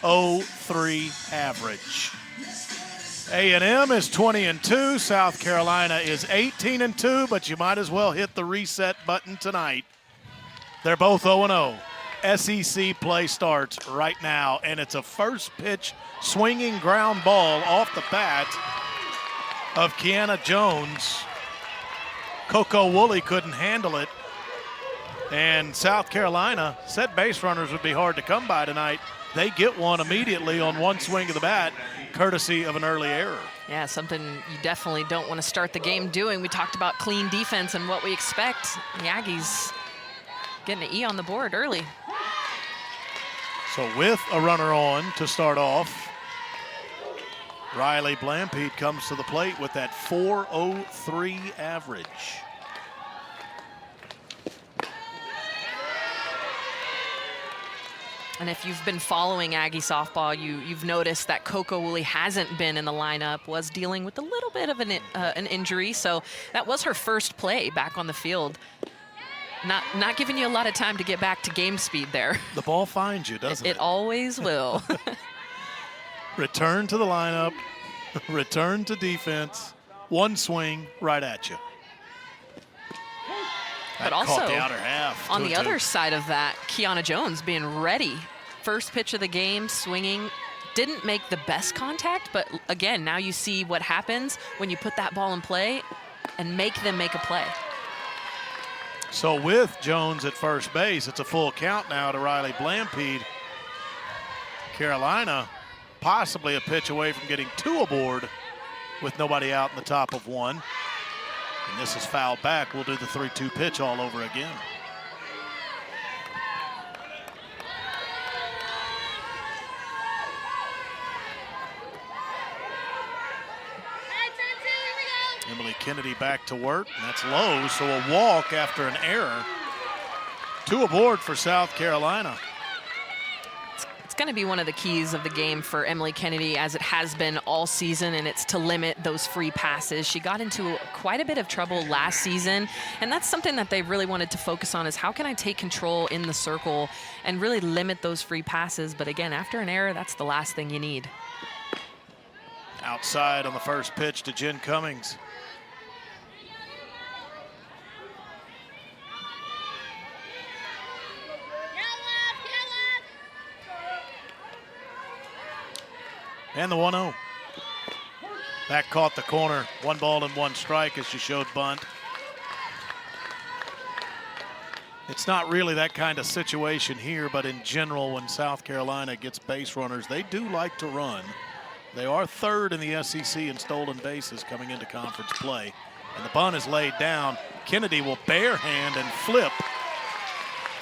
4.03 average. A&M is 20-2. South Carolina is 18-2, but you might as well hit the reset button tonight. They're both 0-0. SEC play starts right now, and it's a first pitch swinging ground ball off the bat of Kiana Jones. Coco Woolley couldn't handle it, and South Carolina said base runners would be hard to come by tonight. They get one immediately on one swing of the bat, courtesy of an early error. Yeah, something you definitely don't want to start the game doing. We talked about clean defense and what we expect. The Aggies getting an E on the board early. So with a runner on to start off, Riley Blampede comes to the plate with that 4.03 average. And if you've been following Aggie softball, you've noticed that Coco Woolley hasn't been in the lineup, was dealing with a little bit of an injury. So that was her first play back on the field. Not giving you a lot of time to get back to game speed there. The ball finds you, doesn't it? It always will. Return to the lineup, return to defense, one swing right at you. But also, caught the outer half. On the other side of that, Kiana Jones being ready. First pitch of the game, swinging. Didn't make the best contact, but again, now you see what happens when you put that ball in play and make them make a play. So with Jones at first base, it's a full count now to Riley Blampede. Carolina possibly a pitch away from getting two aboard with nobody out in the top of one. And this is fouled back. We'll do the 3-2 pitch all over again. Emily Kennedy back to work, and that's low, so a walk after an error. Two aboard for South Carolina. It's going to be one of the keys of the game for Emily Kennedy, as it has been all season, and it's to limit those free passes. She got into quite a bit of trouble last season, and that's something that they really wanted to focus on, is how can I take control in the circle and really limit those free passes. But again, after an error, that's the last thing you need. Outside on the first pitch to Jen Cummings. And the 1-0. That caught the corner. 1 ball and 1 strike as she showed bunt. It's not really that kind of situation here, but in general, when South Carolina gets base runners, they do like to run. They are third in the SEC in stolen bases coming into conference play. And the bunt is laid down. Kennedy will bare hand and flip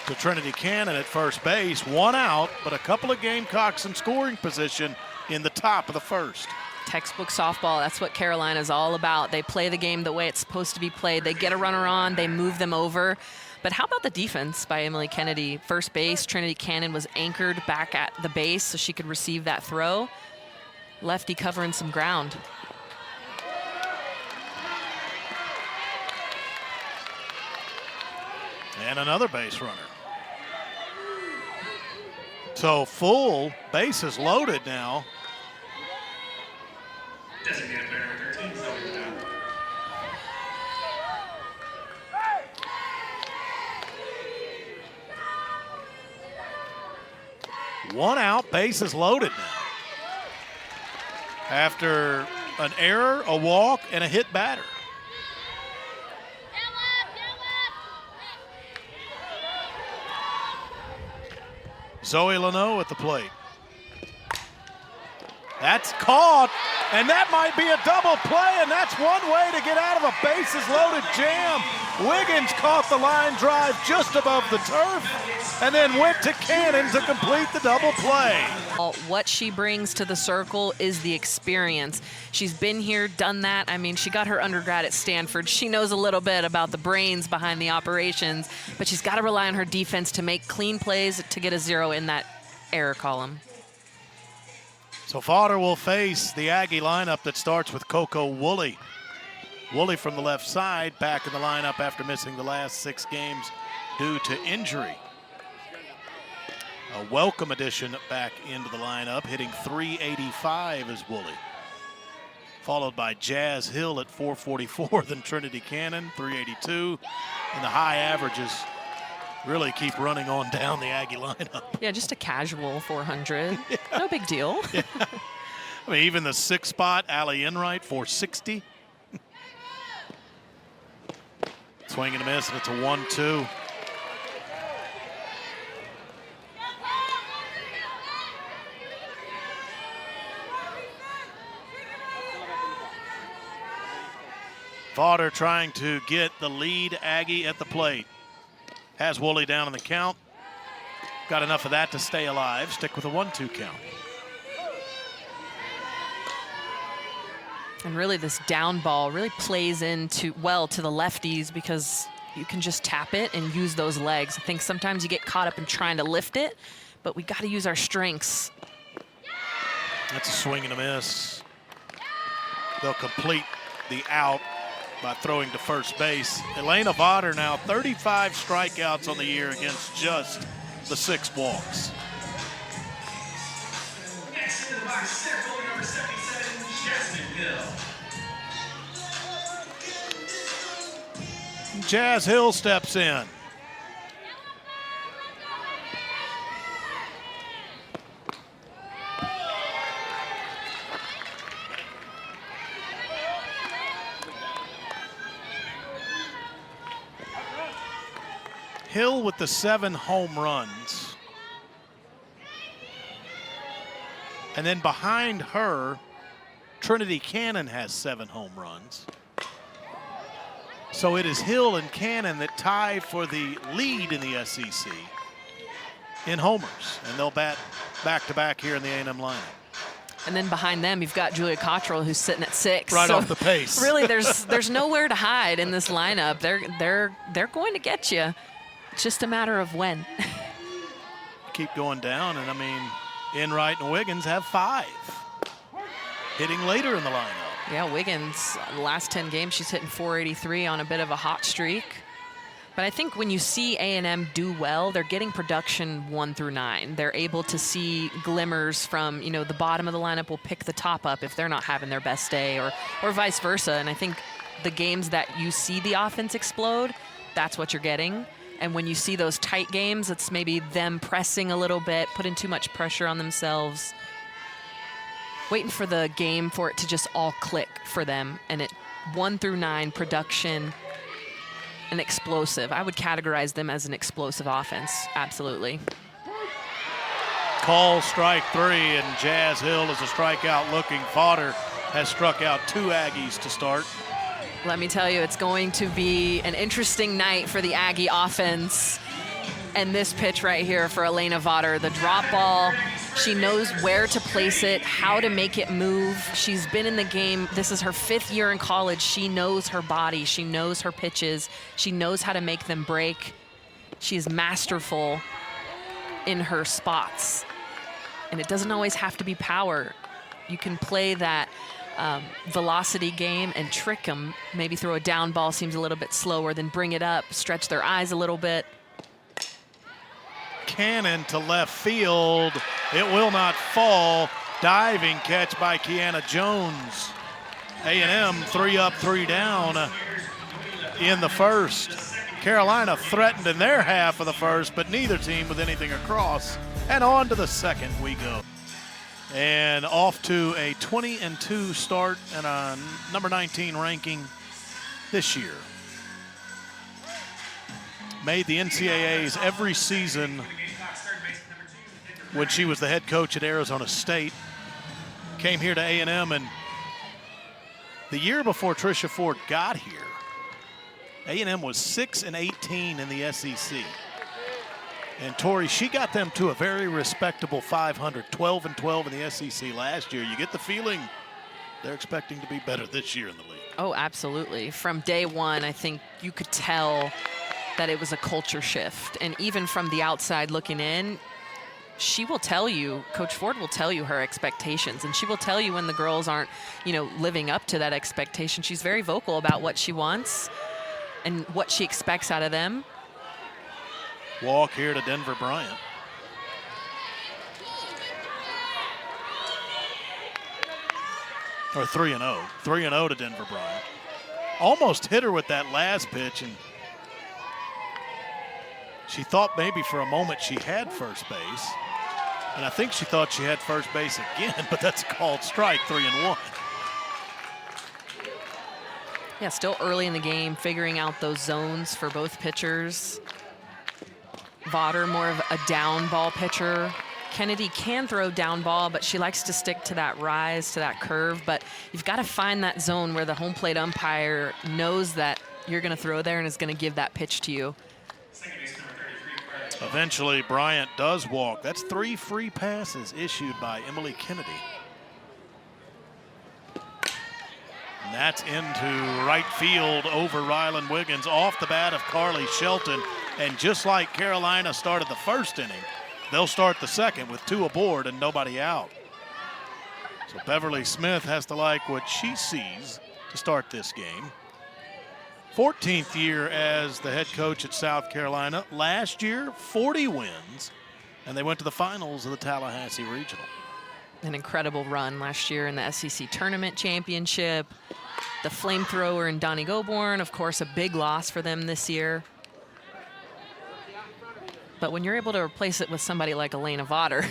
to Trinity Cannon at first base. 1 out, but a couple of Gamecocks in scoring position in the top of the first. Textbook softball, that's what Carolina's all about. They play the game the way it's supposed to be played. They get a runner on, they move them over. But how about the defense by Emily Kennedy? First base, Trinity Cannon was anchored back at the base so she could receive that throw. Lefty covering some ground. And another base runner. So full, bases loaded now. Designated player number 13, Zoe Leno. One out, bases loaded now. After an error, a walk, and a hit batter. Zoe Leno at the plate. That's caught, and that might be a double play, and that's one way to get out of a bases-loaded jam. Wiggins caught the line drive just above the turf and then went to Cannon to complete the double play. What she brings to the circle is the experience. She's been here, done that. I mean, she got her undergrad at Stanford. She knows a little bit about the brains behind the operations, but she's got to rely on her defense to make clean plays to get a 0 in that error column. So Fodder will face the Aggie lineup that starts with Coco Woolley. Woolley from the left side, back in the lineup after missing the last 6 games due to injury. A welcome addition back into the lineup, hitting .385 is Woolley. Followed by Jazz Hill at .444, then Trinity Cannon, .382. And the high averages really keep running on down the Aggie lineup. Yeah, just a casual 400. Yeah. No big deal. Yeah. I mean, even the 6th spot, Allie Enright, .460. Swing and a miss, and it's a 1-2. Fodder trying to get the lead Aggie at the plate. Has Woolley down in the count. Got enough of that to stay alive. Stick with a 1-2 count. And really this down ball really plays into well to the lefties because you can just tap it and use those legs. I think sometimes you get caught up in trying to lift it, but we got to use our strengths. That's a swing and a miss. They'll complete the out by throwing to first base. Elena Vodder now 35 strikeouts on the year against just the 6 walks. Next in the box, step forward, number 77, Jasmine Hill. Jazz Hill steps in. Hill with the 7 home runs. And then behind her, Trinity Cannon has 7 home runs. So it is Hill and Cannon that tie for the lead in the SEC in homers. And they'll bat back-to-back here in the A&M lineup. And then behind them, you've got Julia Cottrell, who's sitting at 6. Right off the pace. Really, there's nowhere to hide in this lineup. They're going to get you. It's just a matter of when. Keep going down, and I mean, Enright and Wiggins have 5. Hitting later in the lineup. Yeah, Wiggins, the last 10 games, she's hitting .483 on a bit of a hot streak. But I think when you see A&M do well, they're getting production 1 through 9. They're able to see glimmers from, the bottom of the lineup will pick the top up if they're not having their best day, or vice versa. And I think the games that you see the offense explode, that's what you're getting. And when you see those tight games, it's maybe them pressing a little bit, putting too much pressure on themselves, waiting for the game for it to just all click for them. And it 1 through 9 production and explosive. I would categorize them as an explosive offense, absolutely. Call strike 3, and Jazz Hill is a strikeout looking. Fodder has struck out 2 Aggies to start. Let me tell you, it's going to be an interesting night for the Aggie offense. And this pitch right here for Elena Vodder, the drop ball, she knows where to place it, how to make it move. She's been in the game. This is her 5th year in college. She knows her body. She knows her pitches. She knows how to make them break. She's masterful in her spots. And it doesn't always have to be power. You can play that velocity game and trick them. Maybe throw a down ball, seems a little bit slower, then bring it up, stretch their eyes a little bit. Cannon to left field. It will not fall. Diving catch by Kiana Jones. A&M 3 up, 3 down in the first. Carolina threatened in their half of the first, but neither team with anything across. And on to the second we go. And off to a 20-2 start and a number 19 ranking this year. Made the NCAAs every season when she was the head coach at Arizona State. Came here to A&M, and the year before Tricia Ford got here, A&M was 6-18 in the SEC. And Tori, she got them to a very respectable 500, 12-12 in the SEC last year. You get the feeling they're expecting to be better this year in the league. Oh, absolutely. From day one, I think you could tell that it was a culture shift. And even from the outside looking in, she will tell you, Coach Ford will tell you her expectations, and she will tell you when the girls aren't, living up to that expectation. She's very vocal about what she wants and what she expects out of them. Walk here to Denver Bryant. Or 3-0. 3-0 to Denver Bryant. Almost hit her with that last pitch, and she thought maybe for a moment she had first base. And I think she thought she had first base again, but that's a called strike, 3-1. Yeah, still early in the game, figuring out those zones for both pitchers. Vaughter, more of a down ball pitcher. Kennedy can throw down ball, but she likes to stick to that rise, to that curve. But you've got to find that zone where the home plate umpire knows that you're going to throw there and is going to give that pitch to you. Eventually, Bryant does walk. That's 3 free passes issued by Emily Kennedy. And that's into right field over Ryland Wiggins, off the bat of Carly Shelton. And just like Carolina started the first inning, they'll start the second with 2 aboard and nobody out. So Beverly Smith has to like what she sees to start this game. 14th year as the head coach at South Carolina. Last year, 40 wins, and they went to the finals of the Tallahassee Regional. An incredible run last year in the SEC Tournament Championship. The flamethrower in Donnie Goborn, of course, a big loss for them this year. But when you're able to replace it with somebody like Elena Vaughter,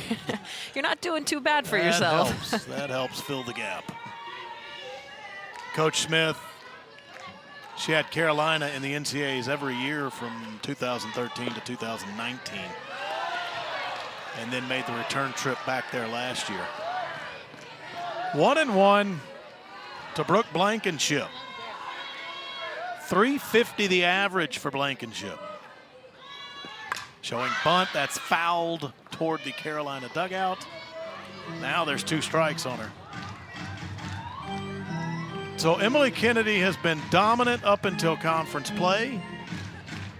you're not doing too bad for yourself. That helps fill the gap. Coach Smith, she had Carolina in the NCAAs every year from 2013 to 2019, and then made the return trip back there last year. 1-1 to Brooke Blankenship. 350 the average for Blankenship. Showing bunt, that's fouled toward the Carolina dugout. Now there's 2 strikes on her. So Emily Kennedy has been dominant up until conference play.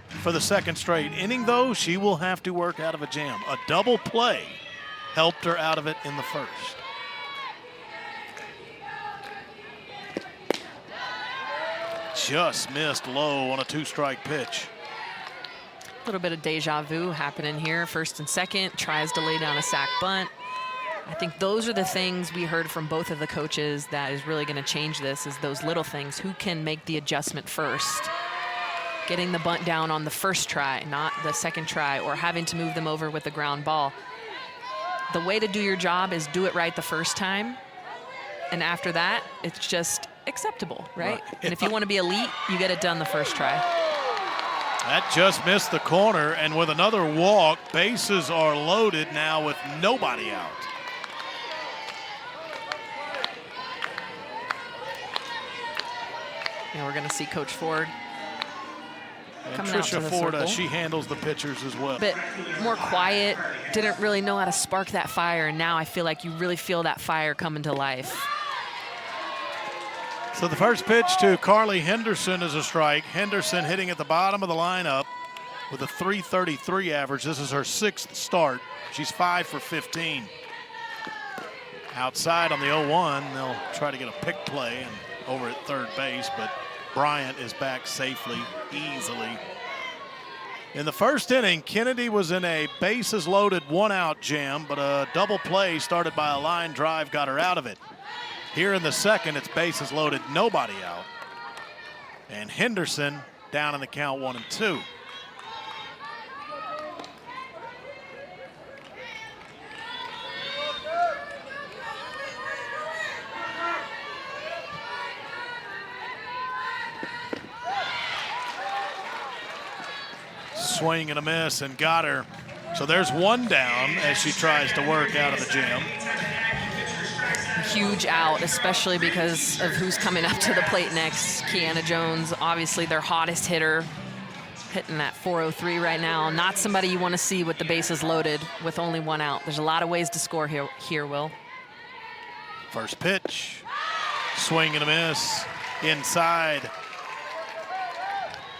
For the second straight inning, though, she will have to work out of a jam. A double play helped her out of it in the first. Just missed low on a 2-strike pitch. A little bit of deja vu happening here. First and second, tries to lay down a sac bunt. I think those are the things we heard from both of the coaches that is really going to change this, is those little things. Who can make the adjustment first? Getting the bunt down on the first try, not the second try, or having to move them over with the ground ball. The way to do your job is do it right the first time. And after that, it's just acceptable, right? And if you want to be elite, you get it done the first try. That just missed the corner, and with another walk, bases are loaded now with nobody out. And we're going to see Coach Ford and coming out to Tricia the Ford, circle. she handles the pitchers as well. Bit more quiet, didn't really know how to spark that fire, and now I feel like you really feel that fire coming to life. So the first pitch to Carly Henderson is a strike. Henderson hitting at the bottom of the lineup with a .333 average. This is her 6th start. She's 5 for 15. Outside on the 0-1, they'll try to get a pick play and over at third base, but Bryant is back safely, easily. In the first inning, Kennedy was in a bases-loaded 1-out jam, but a double play started by a line drive got her out of it. Here in the second, it's bases loaded, nobody out. And Henderson down in the count 1-2. Swing and a miss and got her. So there's 1 down as she tries to work out of the jam. Huge out, especially because of who's coming up to the plate next. Kiana Jones, obviously their hottest hitter, hitting that .403 right now. Not somebody you want to see with the bases loaded with only 1 out. There's a lot of ways to score here, Will. First pitch, swing and a miss, inside.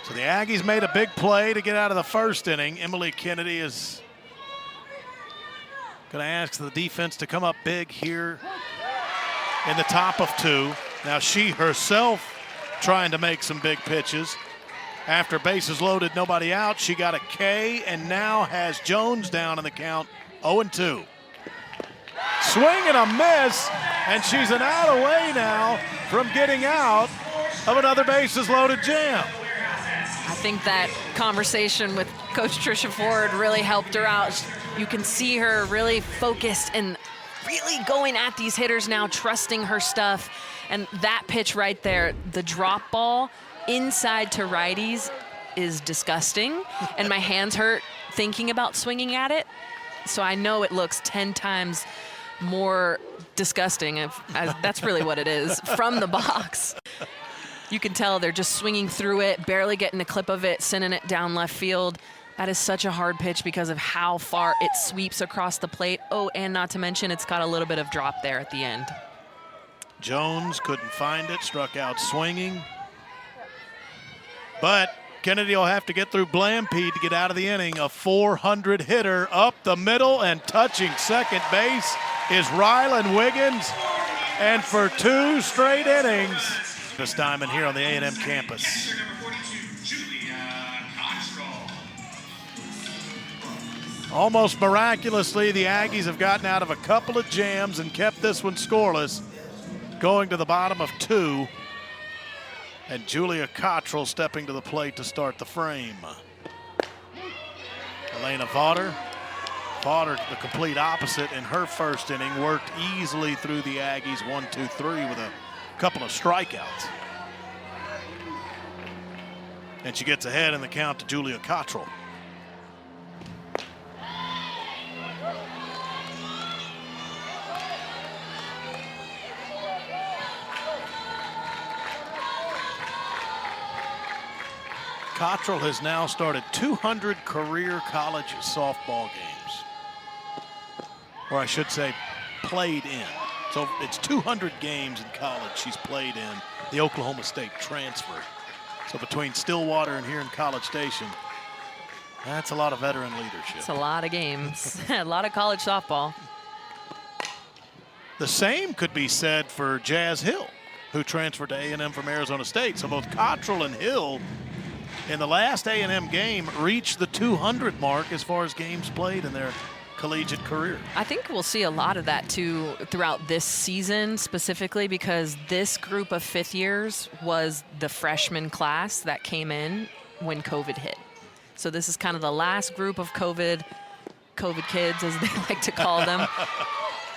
So the Aggies made a big play to get out of the first inning. Emily Kennedy is going to ask the defense to come up big here in the top of 2. Now she herself trying to make some big pitches. After bases loaded, nobody out, she got a K and now has Jones down in the count, 0-2. swing and a miss, and she's an out away now from getting out of another bases loaded jam. I think that conversation with Coach Tricia Ford really helped her out. You can see her really focused and really going at these hitters now, trusting her stuff. And that pitch right there, the drop ball inside to righties is disgusting. And my hands hurt thinking about swinging at it. So I know it looks 10 times more disgusting. As that's really what it is from the box. You can tell they're just swinging through it, barely getting a clip of it, sending it down left field. That is such a hard pitch because of how far it sweeps across the plate. Oh, and not to mention it's got a little bit of drop there at the end. Jones couldn't find it, struck out swinging. But Kennedy will have to get through Blampede to get out of the inning. A 400 hitter up the middle and touching second base is Rylan Wiggins. And for 2 straight innings, this time in here on the A&M campus. Almost miraculously, the Aggies have gotten out of a couple of jams and kept this one scoreless, going to the bottom of 2. And Julia Cottrell stepping to the plate to start the frame. Elena Vaughter, the complete opposite in her first inning, worked easily through the Aggies 1-2-3 with a couple of strikeouts. And she gets ahead in the count to Julia Cottrell. Cottrell has now started 200 career college softball games. Or I should say, played in. So it's 200 games in college she's played in the Oklahoma State transfer. So between Stillwater and here in College Station, that's a lot of veteran leadership. It's a lot of games, a lot of college softball. The same could be said for Jazz Hill, who transferred to A&M from Arizona State. So both Cottrell and Hill in the last A&M game reached the 200 mark as far as games played in their collegiate career. I think we'll see a lot of that too throughout this season, specifically because this group of 5th years was the freshman class that came in when COVID hit. So this is kind of the last group of COVID kids, as they like to call them,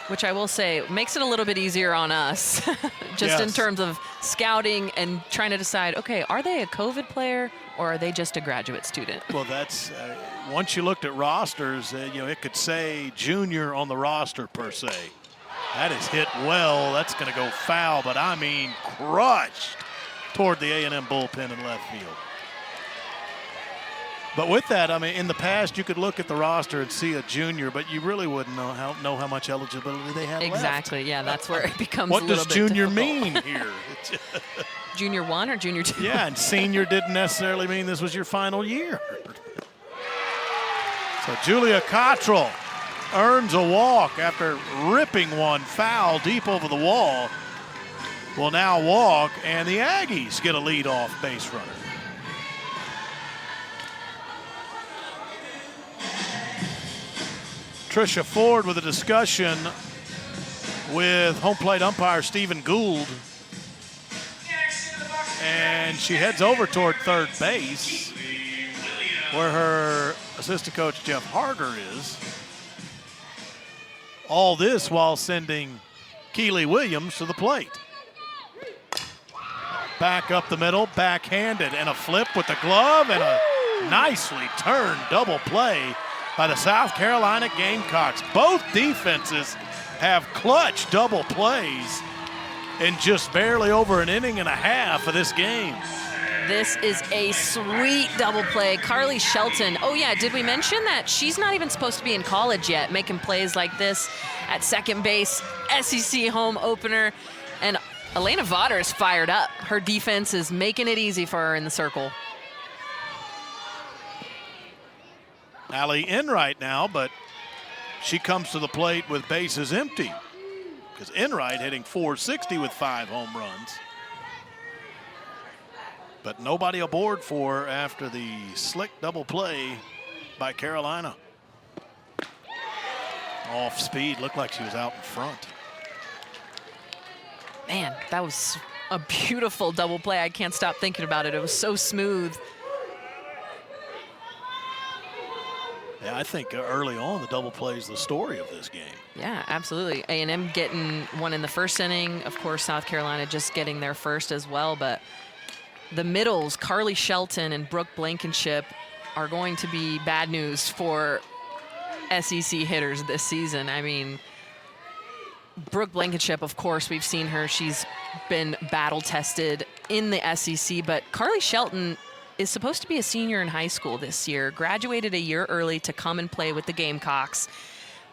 which I will say makes it a little bit easier on us just in terms of scouting and trying to decide, okay, are they a COVID player or are they just a graduate student? Well, that's once you looked at rosters, it could say junior on the roster per se. That is hit well. That's going to go foul, but I mean crushed toward the A&M bullpen in left field. But with that, I mean, in the past, you could look at the roster and see a junior, but you really wouldn't know how much eligibility they have exactly, left. Yeah, that's where it becomes what a little does bit junior difficult. mean here? Junior 1 or junior 2? Yeah, and senior didn't necessarily mean this was your final year. So Julia Cottrell earns a walk after ripping one foul deep over the wall. Will now walk, and the Aggies get a leadoff base runner. Tricia Ford with a discussion with home plate umpire Stephen Gould. And she heads over toward third base, where her assistant coach Jeff Harger is. All this while sending Keely Williams to the plate. Back up the middle, backhanded, and a flip with the glove, and a nicely turned double play by the South Carolina Gamecocks. Both defenses have clutch double plays in just barely over an inning and a half of this game. This is a sweet double play. Carly Shelton. Oh, yeah, did we mention that she's not even supposed to be in college yet, making plays like this at second base, SEC home opener. And Elena Vaughter is fired up. Her defense is making it easy for her in the circle. Allie Enright now, but she comes to the plate with bases empty because Enright hitting .460 with 5 home runs. But nobody aboard for her after the slick double play by Carolina. Off speed, looked like she was out in front. Man, that was a beautiful double play. I can't stop thinking about it. It was so smooth. Yeah, I think early on the double play is the story of this game. Yeah, absolutely. A&M getting one in the first inning. Of course, South Carolina just getting their first as well. But the middles, Carly Shelton and Brooke Blankenship, are going to be bad news for SEC hitters this season. I mean, Brooke Blankenship, of course, we've seen her. She's been battle tested in the SEC, but Carly Shelton is supposed to be a senior in high school this year, graduated a year early to come and play with the Gamecocks.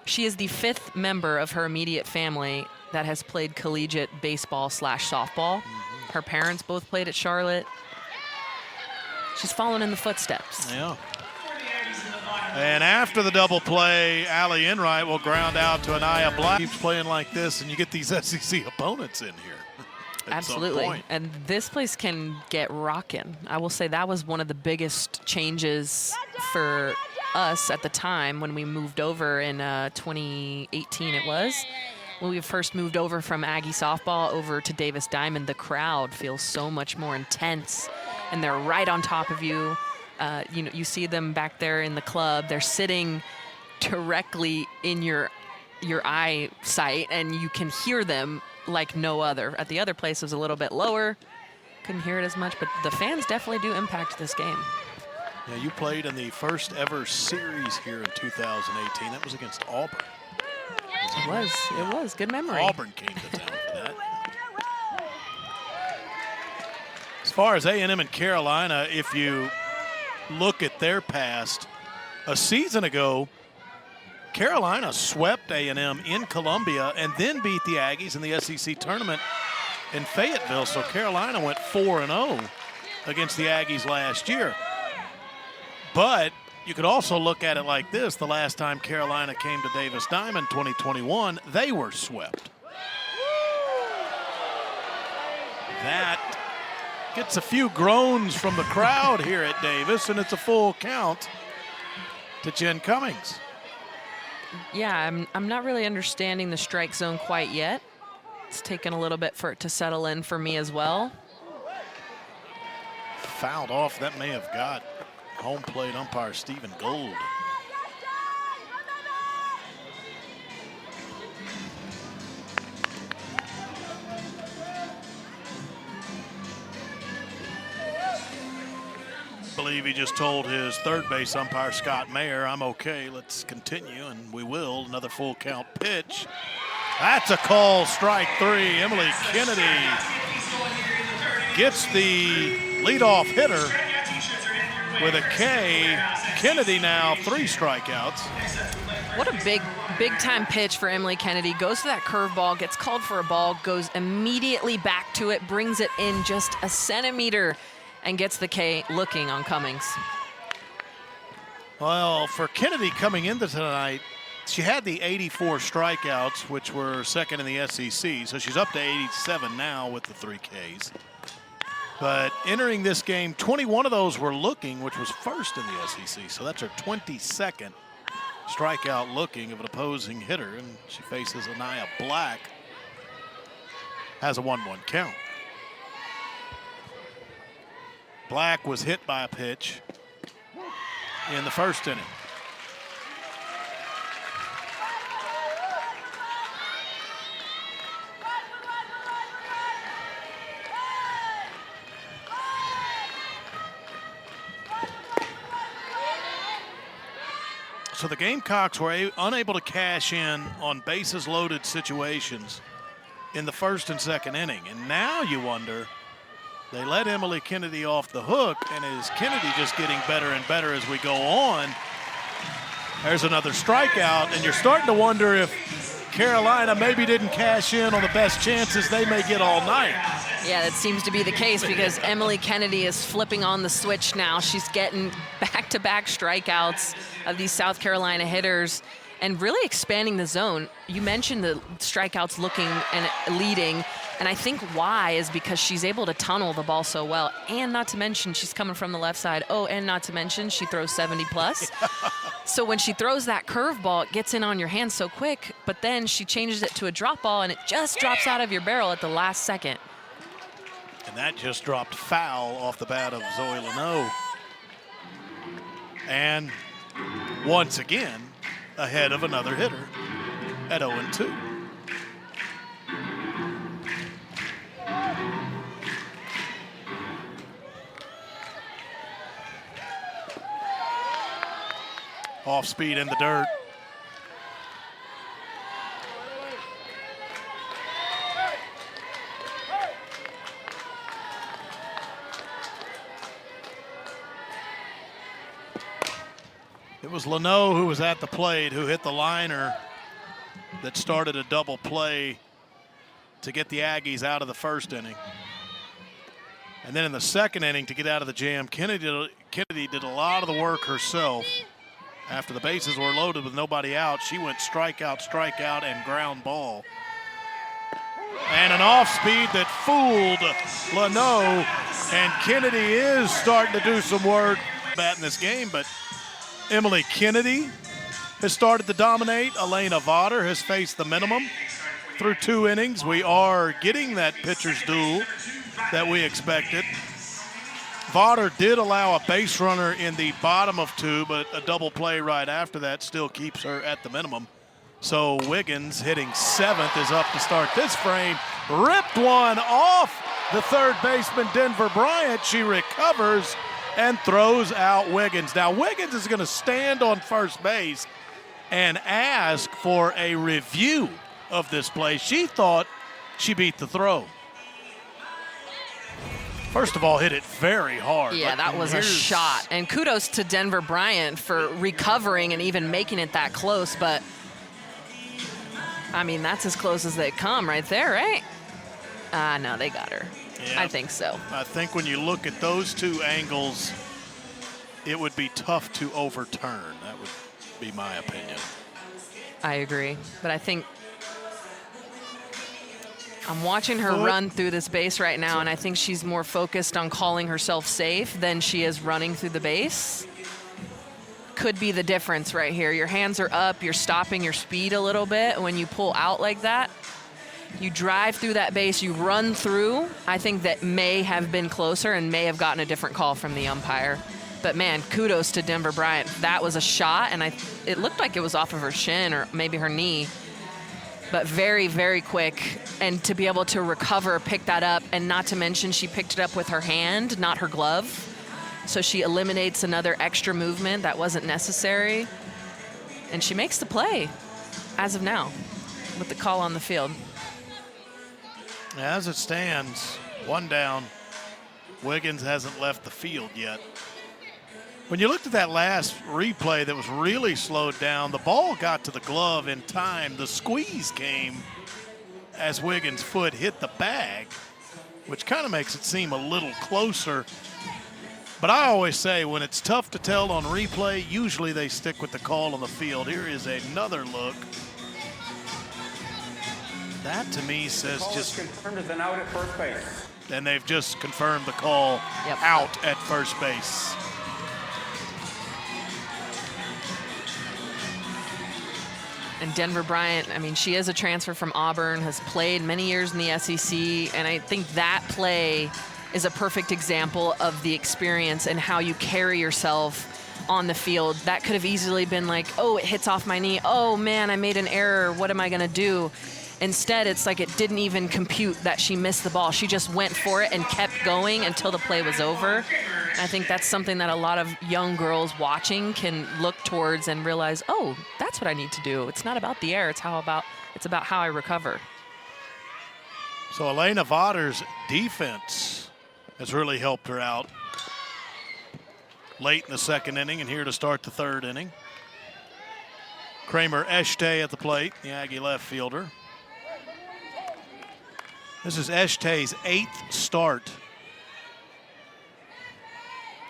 She is the 5th member of her immediate family that has played collegiate baseball/softball. Her parents both played at Charlotte. She's following in the footsteps. Yeah. And after the double play, Allie Enright will ground out to Anaya Black. Keeps playing like this, and you get these SEC opponents in here. Absolutely. And this place can get rocking. I will say that was one of the biggest changes for us at the time when we moved over in 2018 it was. When we first moved over from Aggie softball over to Davis Diamond, the crowd feels so much more intense, and they're right on top of you. You know, you see them back there in the club. They're sitting directly in your eyesight, and you can hear them like no other. At the other place, it was a little bit lower. Couldn't hear it as much, but the fans definitely do impact this game. Yeah, you played in the first ever series here in 2018. That was against Auburn. It was. Good memory. Auburn came to town for that. As far as A&M and Carolina, if you look at their past, a season ago, Carolina swept A&M in Columbia and then beat the Aggies in the SEC tournament in Fayetteville. So Carolina went 4-0 against the Aggies last year. But you could also look at it like this. The last time Carolina came to Davis Diamond, 2021, they were swept. That gets a few groans from the crowd here at Davis, and it's a full count to Jen Cummings. Yeah, I'm not really understanding the strike zone quite yet. It's taken a little bit for it to settle in for me as well. Fouled off. That may have got home plate umpire Stephen Gold. I believe he just told his third base umpire Scott Mayer, I'm okay, let's continue, and we will. Another full count pitch. That's a call, strike 3. Emily Kennedy gets the leadoff hitter with a K. Kennedy now 3 strikeouts. What a big time pitch for Emily Kennedy. Goes to that curveball, gets called for a ball, goes immediately back to it, brings it in just a centimeter, and gets the K looking on Cummings. Well, for Kennedy coming into tonight, she had the 84 strikeouts, which were second in the SEC, so she's up to 87 now with the 3 Ks. But entering this game, 21 of those were looking, which was first in the SEC, so that's her 22nd strikeout looking of an opposing hitter, and she faces Anaya Black. Has a 1-1 count. Black was hit by a pitch in the first inning. So the Gamecocks were unable to cash in on bases loaded situations in the first and second inning. And now you wonder, they let Emily Kennedy off the hook, and is Kennedy just getting better and better as we go on? There's another strikeout, and you're starting to wonder if Carolina maybe didn't cash in on the best chances they may get all night. Yeah, that seems to be the case because Emily Kennedy is flipping on the switch now. She's getting back-to-back strikeouts of these South Carolina hitters and really expanding the zone. You mentioned the strikeouts looking and leading, and I think why is because she's able to tunnel the ball so well, and not to mention she's coming from the left side. Oh, and not to mention she throws 70 plus. So when she throws that curveball, it gets in on your hand so quick, but then she changes it to a drop ball, and it just drops out of your barrel at the last second. And that just dropped foul off the bat of Zoe Leno. And once again, ahead of another hitter at 0-2. Off speed in the dirt. It was Leno who was at the plate who hit the liner that started a double play to get the Aggies out of the first inning. And then in the second inning, to get out of the jam, Kennedy did a lot of the work herself. After the bases were loaded with nobody out, she went strikeout, strikeout, and ground ball. And an off speed that fooled Leno, and Kennedy is starting to do some work in this game, but Emily Kennedy has started to dominate. Elena Vaughter has faced the minimum through 2 innings. We are getting that pitcher's duel that we expected. Vaughter did allow a base runner in the bottom of 2, but a double play right after that still keeps her at the minimum. So Wiggins, hitting 7th, is up to start this frame. Ripped one off the third baseman, Denver Bryant. She recovers and throws out Wiggins. Now Wiggins is going to stand on first base and ask for a review of this play. She thought she beat the throw. First of all, hit it very hard. Yeah, that was a shot. And kudos to Denver Bryant for recovering and even making it that close. But, I mean, that's as close as they come right there, right? No, they got her. Yeah, I think so. I think when you look at those 2 angles, it would be tough to overturn. That would be my opinion. I agree. But I think I'm watching her run through this base right now, and I think she's more focused on calling herself safe than she is running through the base. Could be the difference right here. Your hands are up. You're stopping your speed a little bit when you pull out like that. You drive through that base, you run through. I think that may have been closer and may have gotten a different call from the umpire. But, man, kudos to Denver Bryant. That was a shot, and it looked like it was off of her shin or maybe her knee. But very, very quick. And to be able to recover, pick that up, and not to mention she picked it up with her hand, not her glove. So she eliminates another extra movement that wasn't necessary. And she makes the play as of now with the call on the field. As it stands, 1 down. Wiggins hasn't left the field yet. When you looked at that last replay that was really slowed down, the ball got to the glove in time. The squeeze came as Wiggins' foot hit the bag, which kind of makes it seem a little closer. But I always say when it's tough to tell on replay, usually they stick with the call on the field. Here is another look. That to me says just confirmed as an out at first base. And they've just confirmed the call out at first base. And Denver Bryant, I mean, she is a transfer from Auburn, has played many years in the SEC, and I think that play is a perfect example of the experience and how you carry yourself on the field. That could have easily been like, oh, it hits off my knee. Oh, man, I made an error. What am I going to do? Instead, it's like it didn't even compute that she missed the ball. She just went for it and kept going until the play was over. And I think that's something that a lot of young girls watching can look towards and realize, oh, that's what I need to do. It's not about the air. It's about how I recover. So Elena Vaughter's defense has really helped her out late in the second inning and here to start the third inning. Kramer Eshtay at the plate, the Aggie left fielder. This is Eshtay's 8th start.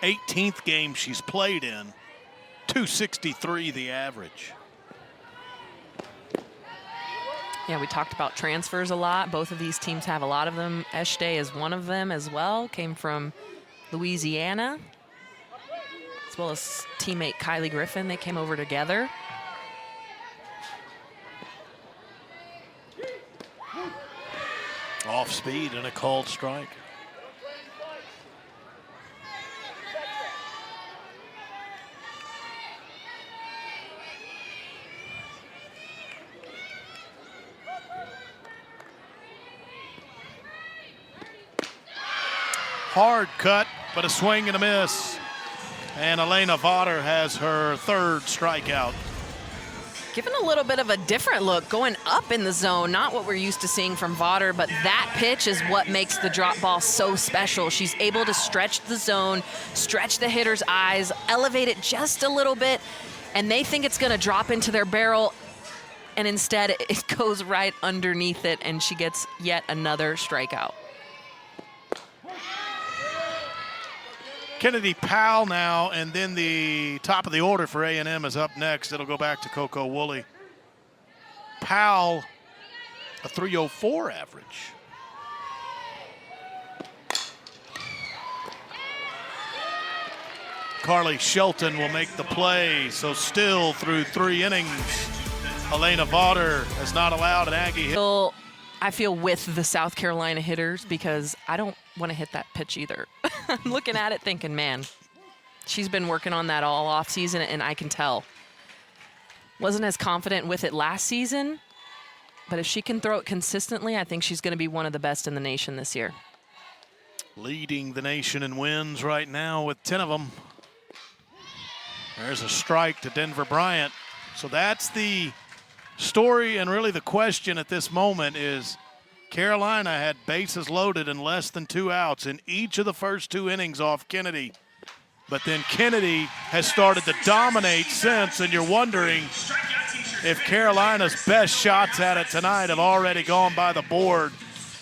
18th game she's played in. 263 the average. Yeah, we talked about transfers a lot. Both of these teams have a lot of them. Eshtay is one of them as well. Came from Louisiana. It's as well as teammate Kylie Griffin. They came over together. Off speed and a called strike. Hard cut, but a swing and a miss. And Elena Vaughter has her third strikeout. Given a little bit of a different look, going up in the zone, not what we're used to seeing from Vaughter, but that pitch is what makes the drop ball so special. She's able to stretch the zone, stretch the hitter's eyes, elevate it just a little bit, and they think it's gonna drop into their barrel, and instead it goes right underneath it, and she gets yet another strikeout. Kennedy Powell now, and then the top of the order for A&M is up next. It'll go back to Coco Woolley. Powell, a 304 average. Carly Shelton will make the play, so still through 3 innings, Elena Vaughter has not allowed an Aggie hit. I feel with the South Carolina hitters because I don't want to hit that pitch either. I'm looking at it thinking, man, she's been working on that all off season, and I can tell. Wasn't as confident with it last season, but if she can throw it consistently, I think she's going to be one of the best in the nation this year. Leading the nation in wins right now with 10 of them. There's a strike to Denver Bryant. So that's the story, and really the question at this moment is Carolina had bases loaded and less than 2 outs in each of the first 2 innings off Kennedy. But then Kennedy has started to dominate since, and you're wondering if Carolina's best shots at it tonight have already gone by the board,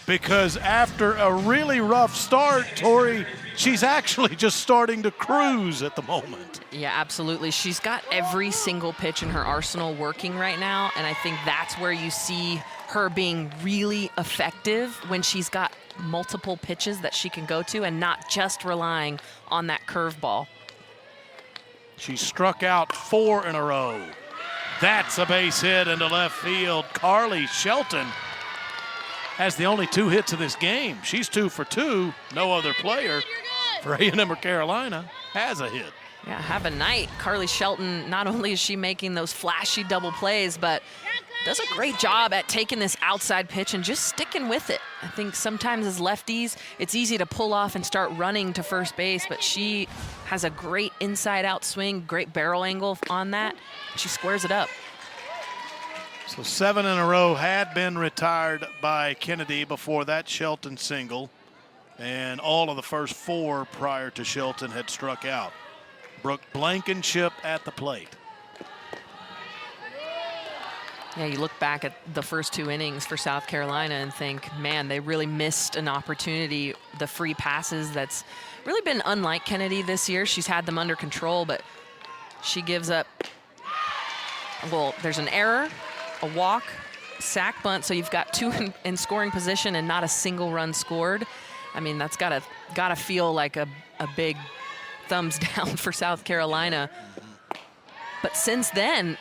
because after a really rough start, Tori, she's actually just starting to cruise at the moment. Yeah, absolutely. She's got every single pitch in her arsenal working right now, and I think that's where you see her being really effective, when she's got multiple pitches that she can go to and not just relying on that curveball. She struck out 4 in a row. That's a base hit into left field. Carly Shelton has the only 2 hits of this game. She's 2 for 2. No other player for A&M or Carolina has a hit. Yeah, have a night. Carly Shelton, not only is she making those flashy double plays, but does a great job at taking this outside pitch and just sticking with it. I think sometimes as lefties, it's easy to pull off and start running to first base, but she has a great inside-out swing, great barrel angle on that. She squares it up. So 7 in a row had been retired by Kennedy before that Shelton single, and all of the first 4 prior to Shelton had struck out. Brooke Blankenship at the plate. Yeah, you look back at the first 2 innings for South Carolina and think, man, they really missed an opportunity. The free passes, that's really been unlike Kennedy this year. She's had them under control, but she gives up, well, there's an error, a walk, sack bunt, so you've got 2 in scoring position and not a single run scored. I mean, that's gotta feel like a big thumbs down for South Carolina. But since then,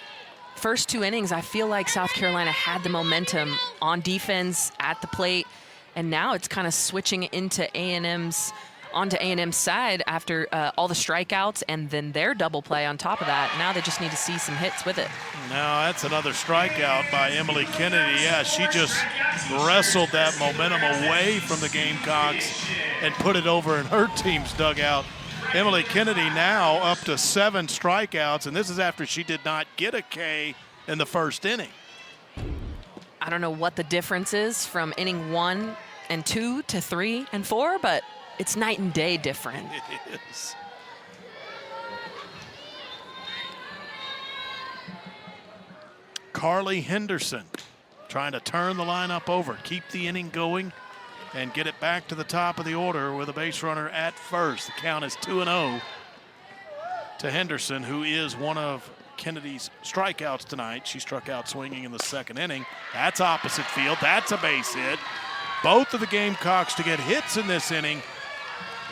first 2 innings, I feel like South Carolina had the momentum on defense at the plate, and now it's kind of switching into onto A&M's side after all the strikeouts and then their double play on top of that. Now they just need to see some hits with it. Now that's another strikeout by Emily Kennedy. Yeah, she just wrestled that momentum away from the Gamecocks and put it over in her team's dugout. Emily Kennedy now up to 7 strikeouts, and this is after she did not get a K in the first inning. I don't know what the difference is from inning 1 and 2 to 3 and 4, but it's night and day different. It is. Carly Henderson trying to turn the lineup over, keep the inning going, and get it back to the top of the order with a base runner at first. The count is 2-0 to Henderson, who is one of Kennedy's strikeouts tonight. She struck out swinging in the 2nd inning. That's opposite field. That's a base hit. Both of the Gamecocks to get hits in this inning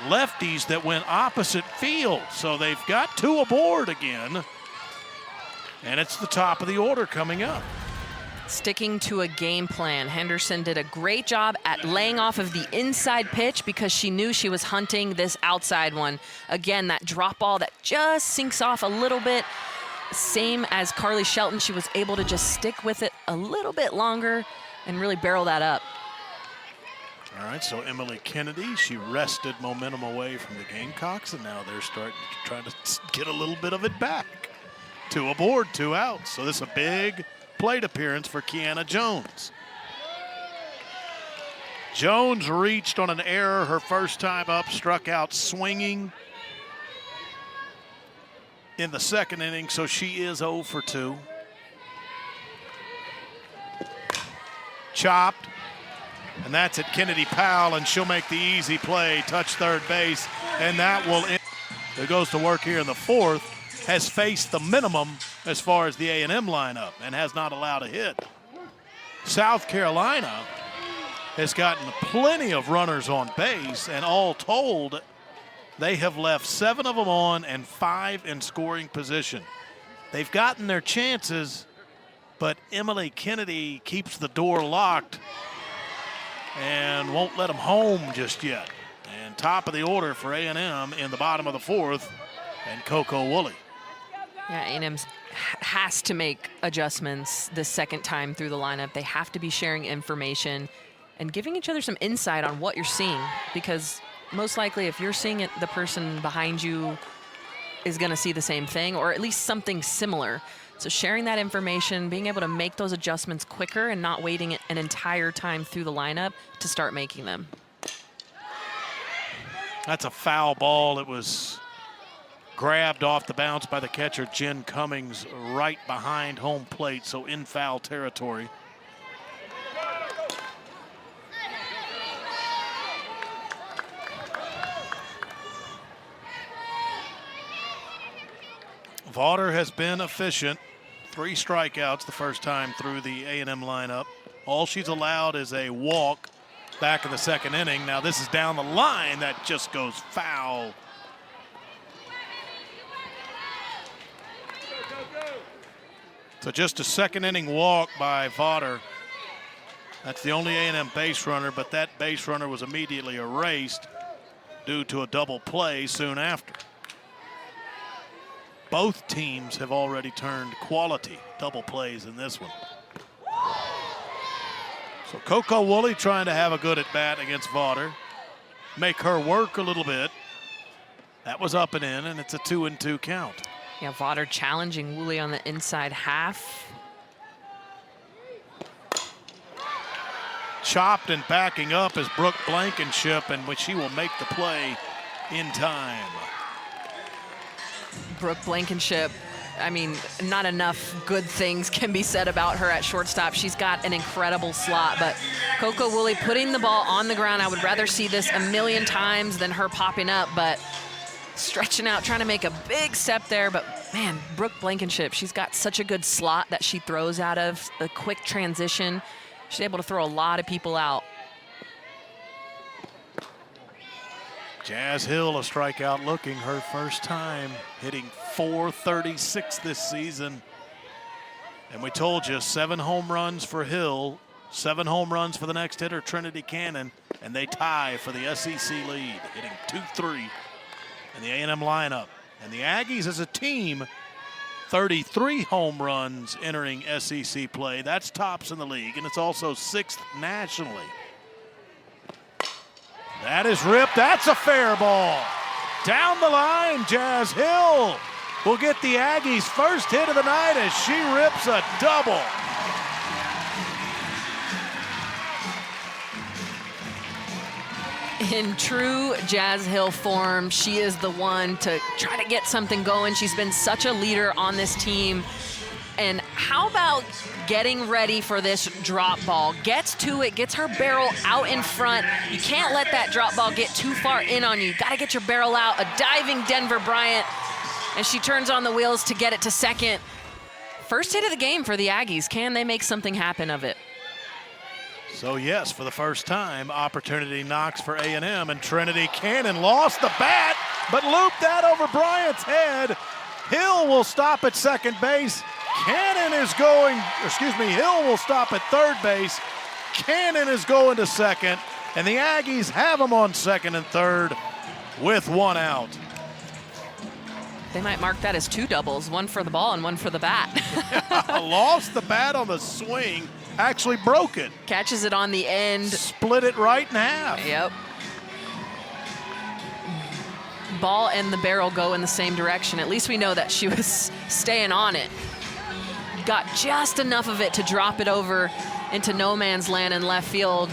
lefties that went opposite field. So they've got 2 aboard again. And it's the top of the order coming up. Sticking to a game plan. Henderson did a great job at laying off of the inside pitch because she knew she was hunting this outside one. Again, that drop ball that just sinks off a little bit. Same as Carly Shelton, she was able to just stick with it a little bit longer and really barrel that up. All right, so Emily Kennedy, she wrested momentum away from the Gamecocks, and now they're starting to try to get a little bit of it back. 2 aboard, 2 outs. So this is a big plate appearance for Kiana Jones. Jones reached on an error her first time up, struck out swinging in the second inning, so she is 0 for 2. Chopped, and that's at Kennedy Powell, and she'll make the easy play, touch third base, and that will end. It goes to work here in the 4th. Has faced the minimum as far as the A&M lineup and has not allowed a hit. South Carolina has gotten plenty of runners on base, and all told, they have left 7 of them on and 5 in scoring position. They've gotten their chances, but Emily Kennedy keeps the door locked and won't let them home just yet. And top of the order for A&M in the bottom of the 4th, and Coco Woolley. Yeah, A&M has to make adjustments the second time through the lineup. They have to be sharing information and giving each other some insight on what you're seeing, because most likely if you're seeing it, the person behind you is going to see the same thing or at least something similar. So sharing that information, being able to make those adjustments quicker and not waiting an entire time through the lineup to start making them. That's a foul ball. It was grabbed off the bounce by the catcher, Jen Cummings, right behind home plate, so in foul territory. Vaughter has been efficient. 3 strikeouts the first time through the A&M lineup. All she's allowed is a walk back in the second inning. Now this is down the line. That just goes foul. So just a second inning walk by Vaughter. That's the only A&M base runner, but that base runner was immediately erased due to a double play soon after. Both teams have already turned quality double plays in this one. So Coco Woolley trying to have a good at bat against Vaughter. Make her work a little bit. That was up and in, and it's a 2-2 count. Yeah, Vaughter challenging Woolley on the inside half. Chopped and backing up is Brooke Blankenship, and she will make the play in time. Brooke Blankenship, I mean, not enough good things can be said about her at shortstop. She's got an incredible slot, but Coco Woolley putting the ball on the ground, I would rather see this a million times than her popping up, but stretching out, trying to make a big step there. But man, Brooke Blankenship, she's got such a good slot that she throws out of, a quick transition. She's able to throw a lot of people out. Jazz Hill, a strikeout looking, her first time, hitting .436 this season. And we told you, 7 home runs for Hill, 7 home runs for the next hitter, Trinity Cannon, and they tie for the SEC lead, hitting .23 in the A&M lineup. And the Aggies as a team, 33 home runs entering SEC play. That's tops in the league, and it's also 6th nationally. That is ripped. That's a fair ball. Down the line, Jazz Hill will get the Aggies' first hit of the night as she rips a double. In true Jazz Hill form, she is the one to try to get something going. She's been such a leader on this team. And how about getting ready for this drop ball? Gets to it, gets her barrel out in front. You can't let that drop ball get too far in on you. You gotta get your barrel out. A diving Denver Bryant, and she turns on the wheels to get it to second. First hit of the game for the Aggies. Can they make something happen of it? So yes, for the first time, opportunity knocks for A&M, and Trinity Cannon lost the bat, but looped that over Bryant's head. Hill will stop at second base. Cannon is going, Hill will stop at third base. Cannon is going to second, and the Aggies have him on second and third with one out. They might mark that as 2 doubles, one for the ball and one for the bat. Lost the bat on the swing, actually broke it. Catches it on the end. Split it right in half. Yep. Ball and the barrel go in the same direction. At least we know that she was staying on it. Got just enough of it to drop it over into no man's land in left field.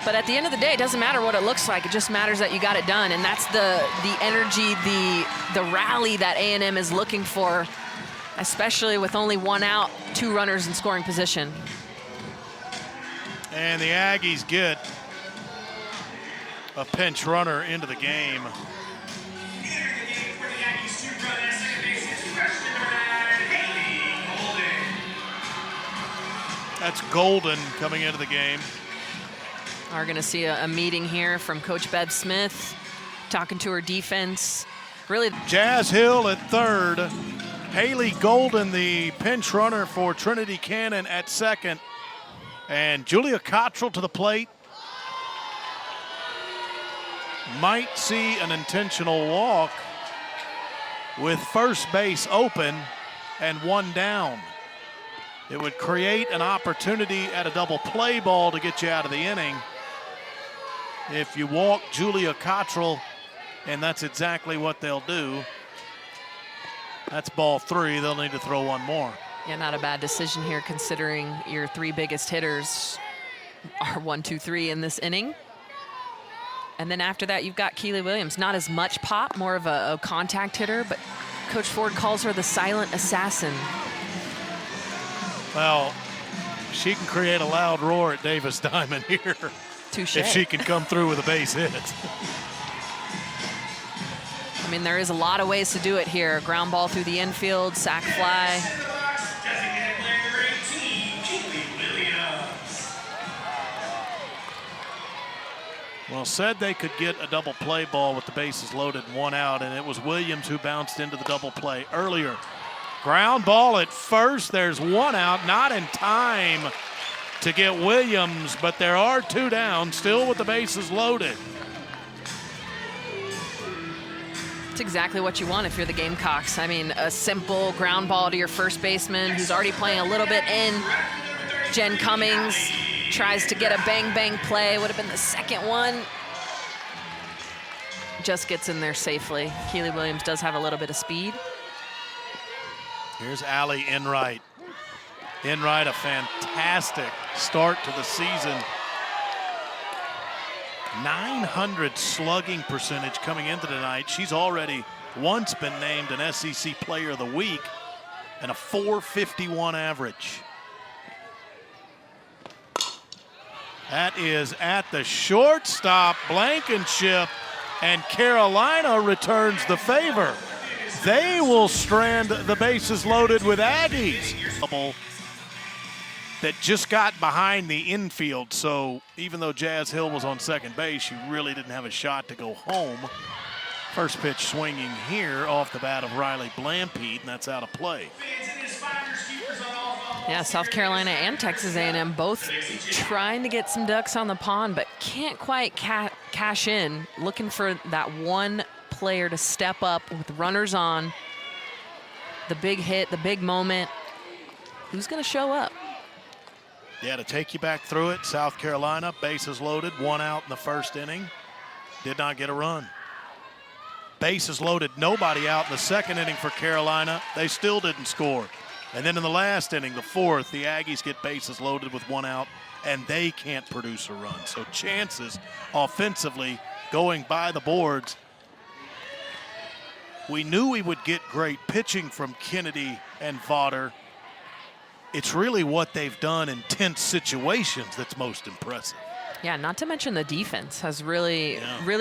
But at the end of the day, it doesn't matter what it looks like. It just matters that you got it done. And that's the energy, the rally that A&M is looking for, especially with only 1 out, 2 runners in scoring position. And the Aggies get a pinch runner into the game. Entering the game for the Aggies to run at second base is freshman number 9, Haley Golden. That's Golden coming into the game. Are going to see a meeting here from Coach Bev Smith, talking to her defense. Really, Jazz Hill at third. Haley Golden, the pinch runner for Trinity Cannon at second. And Julia Cottrell to the plate. Might see an intentional walk with first base open and 1 down. It would create an opportunity at a double play ball to get you out of the inning. If you walk Julia Cottrell, and that's exactly what they'll do. That's ball 3. They'll need to throw 1 more. yeah, not a bad decision here considering your 3 biggest hitters are 1, 2, 3 in this inning. And then after that, you've got Keely Williams. Not as much pop, more of a contact hitter, but Coach Ford calls her the silent assassin. Well, she can create a loud roar at Davis Diamond here. Touché. If she can come through with a base hit. I mean, there is a lot of ways to do it here. Ground ball through the infield, sac fly. Center box, designated player number 18, Keely Williams. Well, said they could get a double play ball with the bases loaded and 1 out, and it was Williams who bounced into the double play earlier. Ground ball at first. There's 1 out, not in time to get Williams, but there are 2 down, still with the bases loaded. It's exactly what you want if you're the Gamecocks. I mean, a simple ground ball to your first baseman who's already playing a little bit in. Jen Cummings tries to get a bang-bang play. Would have been the second one. Just gets in there safely. Keely Williams does have a little bit of speed. Here's Allie Enright. Enright, a fantastic start to the season. 900 slugging percentage coming into tonight. She's already once been named an SEC Player of the Week and a .451 average. That is at the shortstop. Blankenship, and Carolina returns the favor. They will strand the bases loaded with Aggies. That just got behind the infield, so even though Jazz Hill was on second base, she really didn't have a shot to go home. First pitch swinging here off the bat of Riley Blampede, and that's out of play. Yeah, South Carolina and Texas A&M both trying to get some ducks on the pond, but can't quite cash in. Looking for that one player to step up with runners on. The big hit, the big moment. Who's going to show up? Yeah, to take you back through it, South Carolina, bases loaded, 1 out in the first inning. Did not get a run. Bases loaded, nobody out in the second inning for Carolina. They still didn't score. And then in the last inning, the 4th, the Aggies get bases loaded with 1 out, and they can't produce a run. So chances offensively going by the boards. We knew we would get great pitching from Kennedy and Vaughter. It's really what they've done in tense situations that's most impressive. Yeah, not to mention the defense has really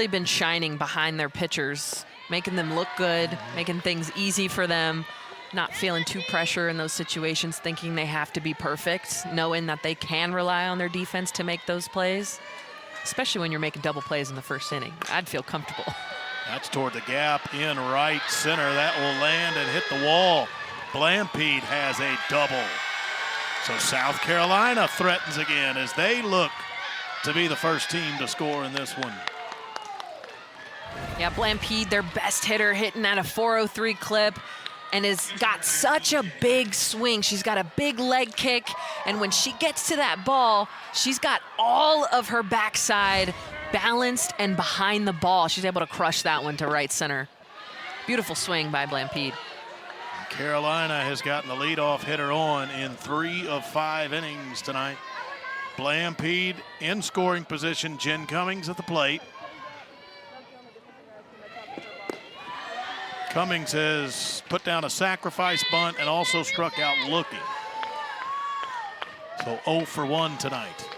been shining behind their pitchers, making them look good, making things easy for them. not feeling too pressure in those situations, thinking they have to be perfect, knowing that they can rely on their defense to make those plays, especially when you're making double plays in the first inning. I'd feel comfortable. That's toward the gap in right center. That will land and hit the wall. Blampede has a double. So South Carolina threatens again as they look to be the first team to score in this one. Yeah, Blampede, their best hitter, hitting at a 403 clip and has got such a big swing. She's got a big leg kick, and when she gets to that ball, she's got all of her backside balanced and behind the ball. She's able to crush that one to right center. Beautiful swing by Blampede. Carolina has gotten the leadoff hitter on in 3 of 5 innings tonight. Blampede in scoring position. Jen Cummings at the plate. Cummings has put down a sacrifice bunt and also struck out looking. So 0 for 1 tonight.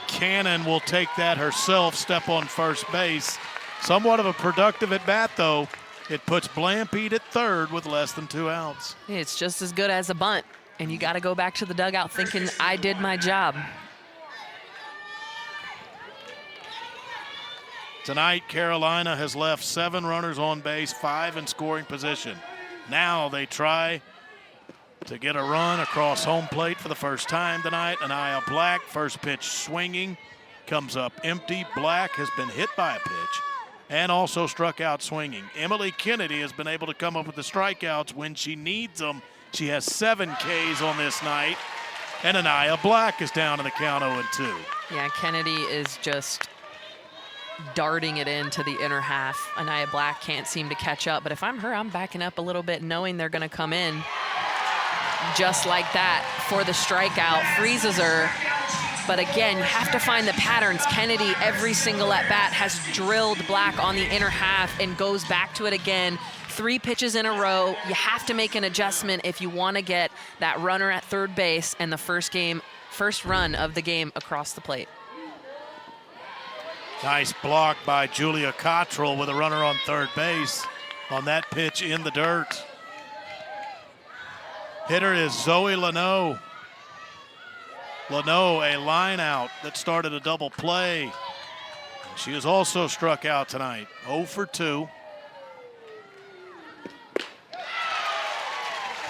Cannon will take that herself, step on first base. Somewhat of a productive at bat, though. It puts Blampede at third with less than 2 outs. It's just as good as a bunt, and you got to go back to the dugout thinking, I did my job. Tonight, Carolina has left 7 runners on base, 5 in scoring position. Now they try to get a run across home plate for the first time tonight. Anaya Black, first pitch swinging, comes up empty. Black has been hit by a pitch and also struck out swinging. Emily Kennedy has been able to come up with the strikeouts when she needs them. She has 7 Ks on this night, and Anaya Black is down in the count 0-2. Yeah, Kennedy is just darting it into the inner half. Anaya Black can't seem to catch up, but if I'm her, I'm backing up a little bit, knowing they're going to come in just like that for the strikeout. Freezes her, but again, you have to find the patterns. Kennedy, every single at-bat, has drilled Black on the inner half and goes back to it again. 3 pitches in a row. You have to make an adjustment if you want to get that runner at third base and the first run of the game across the plate. Nice block by Julia Cottrell with a runner on third base on that pitch in the dirt. Hitter is Zoe Leno. Leno, a line out that started a double play. She is also struck out tonight, 0 for 2.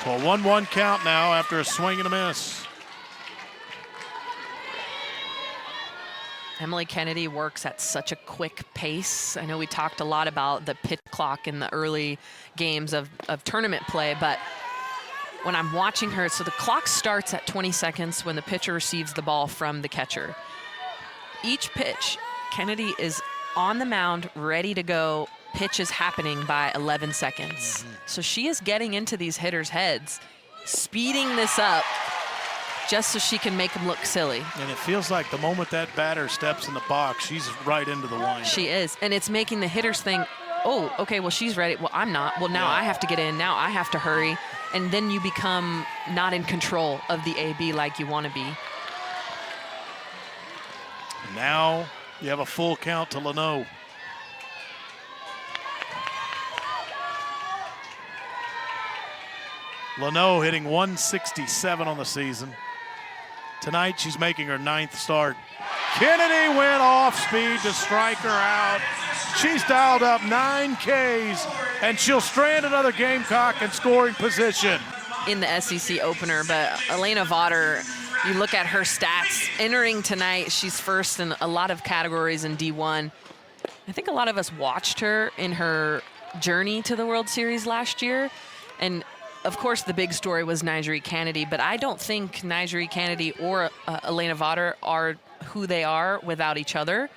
So a 1-1 count now after a swing and a miss. Emily Kennedy works at such a quick pace. I know we talked a lot about the pitch clock in the early games of tournament play, but when I'm watching her, so the clock starts at 20 seconds when the pitcher receives the ball from the catcher. Each pitch, Kennedy is on the mound, ready to go. Pitch is happening by 11 seconds. So she is getting into these hitters' heads, speeding this up just so she can make them look silly. And it feels like the moment that batter steps in the box, she's right into the line. She is, and it's making the hitters think, oh, okay, well, she's ready. Well, I'm not. Well, now I have to get in. Now I have to hurry. And then you become not in control of the AB like you want to be. Now you have a full count to Leno. Leno hitting 167 on the season. Tonight she's making her 9th start. Kennedy went off speed to strike her out. She's dialed up 9 Ks, and she'll strand another Gamecock in scoring position. In the SEC opener, but Elena Vaughter, you look at her stats. Entering tonight, she's first in a lot of categories in D1. I think a lot of us watched her in her journey to the World Series last year, and of course, the big story was Nigeri Kennedy, but I don't think Nigeri Kennedy or Elena Vaughter are who they are without each other.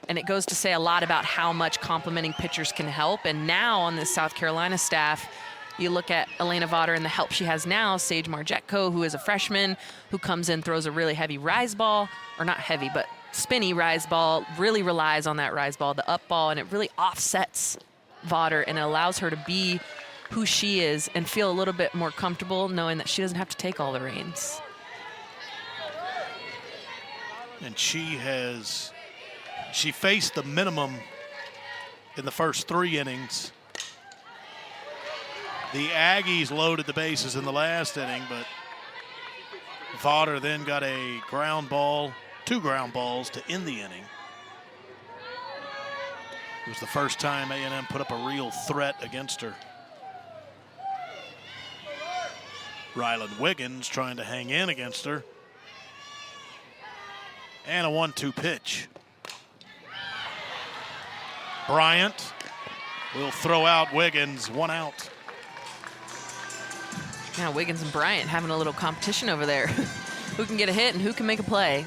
And it goes to say a lot about how much complimenting pitchers can help. And now on this South Carolina staff, you look at Elena Vaughter and the help she has now, Sage Marjetko, who is a freshman, who comes in, throws a really heavy rise ball, or not heavy, but spinny rise ball, really relies on that rise ball, the up ball, and it really offsets Vaughter and it allows her to be who she is and feel a little bit more comfortable knowing that she doesn't have to take all the reins. And she has She faced the minimum in the first 3 innings. The Aggies loaded the bases in the last inning, but Vaughter then got a ground ball, 2 ground balls to end the inning. It was the first time A&M put up a real threat against her. Rylan Wiggins trying to hang in against her. And a 1-2 pitch. Bryant will throw out Wiggins, 1 out. Now Wiggins and Bryant having a little competition over there. Who can get a hit and who can make a play?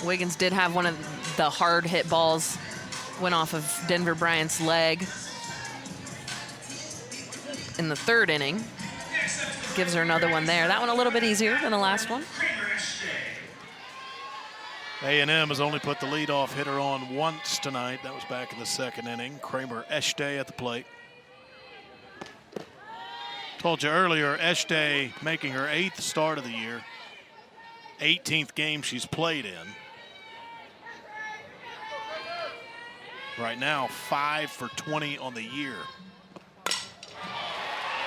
Wiggins did have one of the hard hit balls, went off of Denver Bryant's leg in the 3rd inning. Gives her another one there. That one a little bit easier than the last one. A&M has only put the leadoff hitter on once tonight. That was back in the 2nd inning. Kramer Eshte at the plate. Told you earlier, Eshte making her 8th start of the year. 18th game she's played in. Right now, 5 for 20 on the year.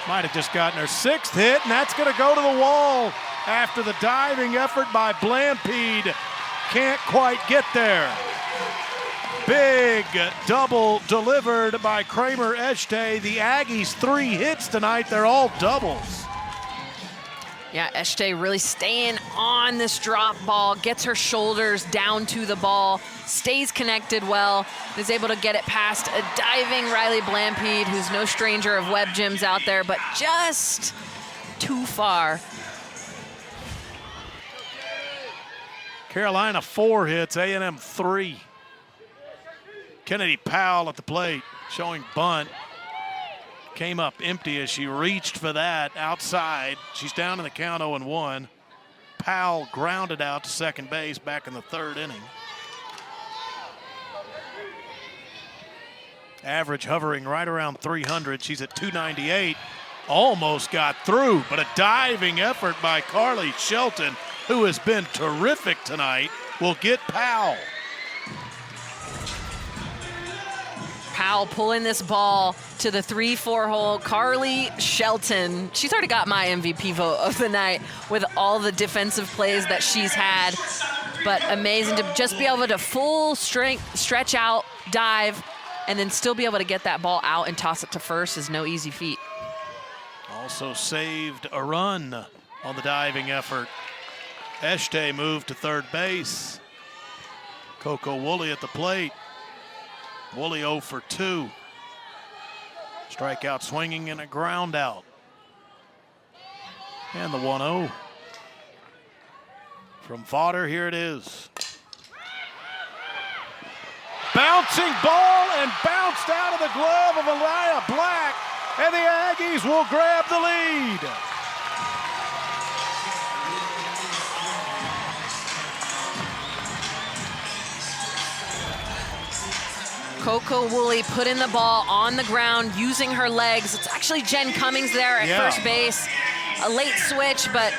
Might have just gotten her 6th hit, and that's going to go to the wall after the diving effort by Blampede. Can't quite get there. Big double delivered by Kramer Eshte. The Aggies 3 hits tonight. They're all doubles. Yeah, Eshte really staying on this drop ball, gets her shoulders down to the ball, stays connected well, is able to get it past a diving Riley Blampede, who's no stranger of web gyms out there, but just too far. Carolina 4 hits, A&M 3. Kennedy Powell at the plate, showing bunt. Came up empty as she reached for that outside. She's down in the count 0-1. Powell grounded out to second base back in the 3rd inning. Average hovering right around 300. She's at 298. Almost got through, but a diving effort by Carly Shelton, who has been terrific tonight, will get Powell. Powell pulling this ball to the 3-4 hole. Carly Shelton, she's already got my MVP vote of the night with all the defensive plays that she's had. But amazing to just be able to full strength, stretch out, dive, and then still be able to get that ball out and toss it to first is no easy feat. Also saved a run on the diving effort. Eshte moved to 3rd base. Coco Woolley at the plate. Woolley 0 for 2. Strikeout swinging and a ground out. And the 1-0. From Vaughter, here it is. Bouncing ball and bounced out of the glove of Elia Black. And the Aggies will grab the lead. Coco Woolley putting the ball on the ground, using her legs. It's actually Jen Cummings there at first base. A late switch, but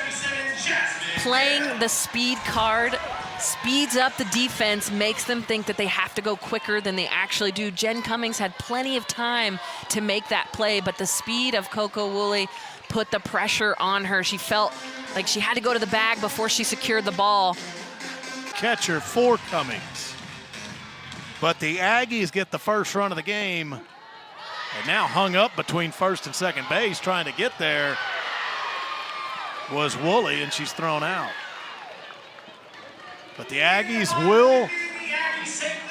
playing the speed card speeds up the defense, makes them think that they have to go quicker than they actually do. Jen Cummings had plenty of time to make that play, but the speed of Coco Woolley put the pressure on her. She felt like she had to go to the bag before she secured the ball. Catcher for Cummings. But the Aggies get the first run of the game. And now hung up between first and second base trying to get there was Woolley, and she's thrown out. But the Aggies will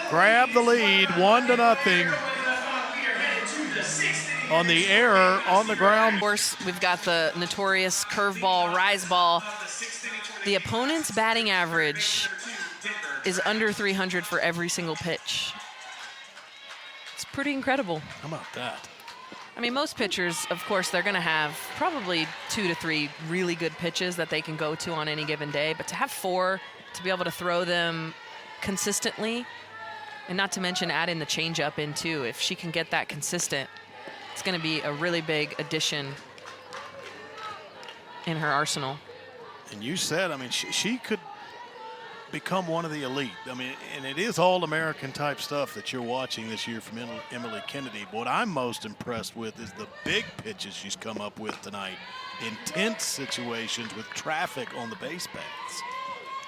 grab the lead 1-0 on the error on the ground. Of course, we've got the notorious curveball, rise ball. The opponent's batting average is under 300 for every single pitch. It's pretty incredible. How about that? I mean, most pitchers, of course, they're going to have probably 2 to 3 really good pitches that they can go to on any given day. But to have 4, to be able to throw them consistently, and not to mention add in the changeup in too. If she can get that consistent, it's going to be a really big addition in her arsenal. And you said, I mean, she could become one of the elite. I mean, and it is all-American type stuff that you're watching this year from Emily Kennedy. What I'm most impressed with is the big pitches she's come up with tonight. Intense situations with traffic on the base paths.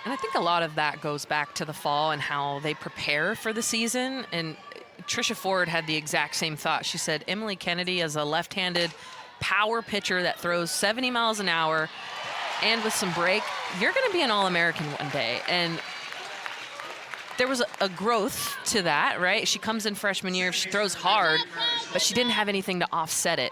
And I think a lot of that goes back to the fall and how they prepare for the season. And Tricia Ford had the exact same thought. She said, Emily Kennedy is a left-handed power pitcher that throws 70 miles an hour, and with some break, you're going to be an All-American one day. And there was a growth to that, right? She comes in freshman year, she throws hard, but she didn't have anything to offset it,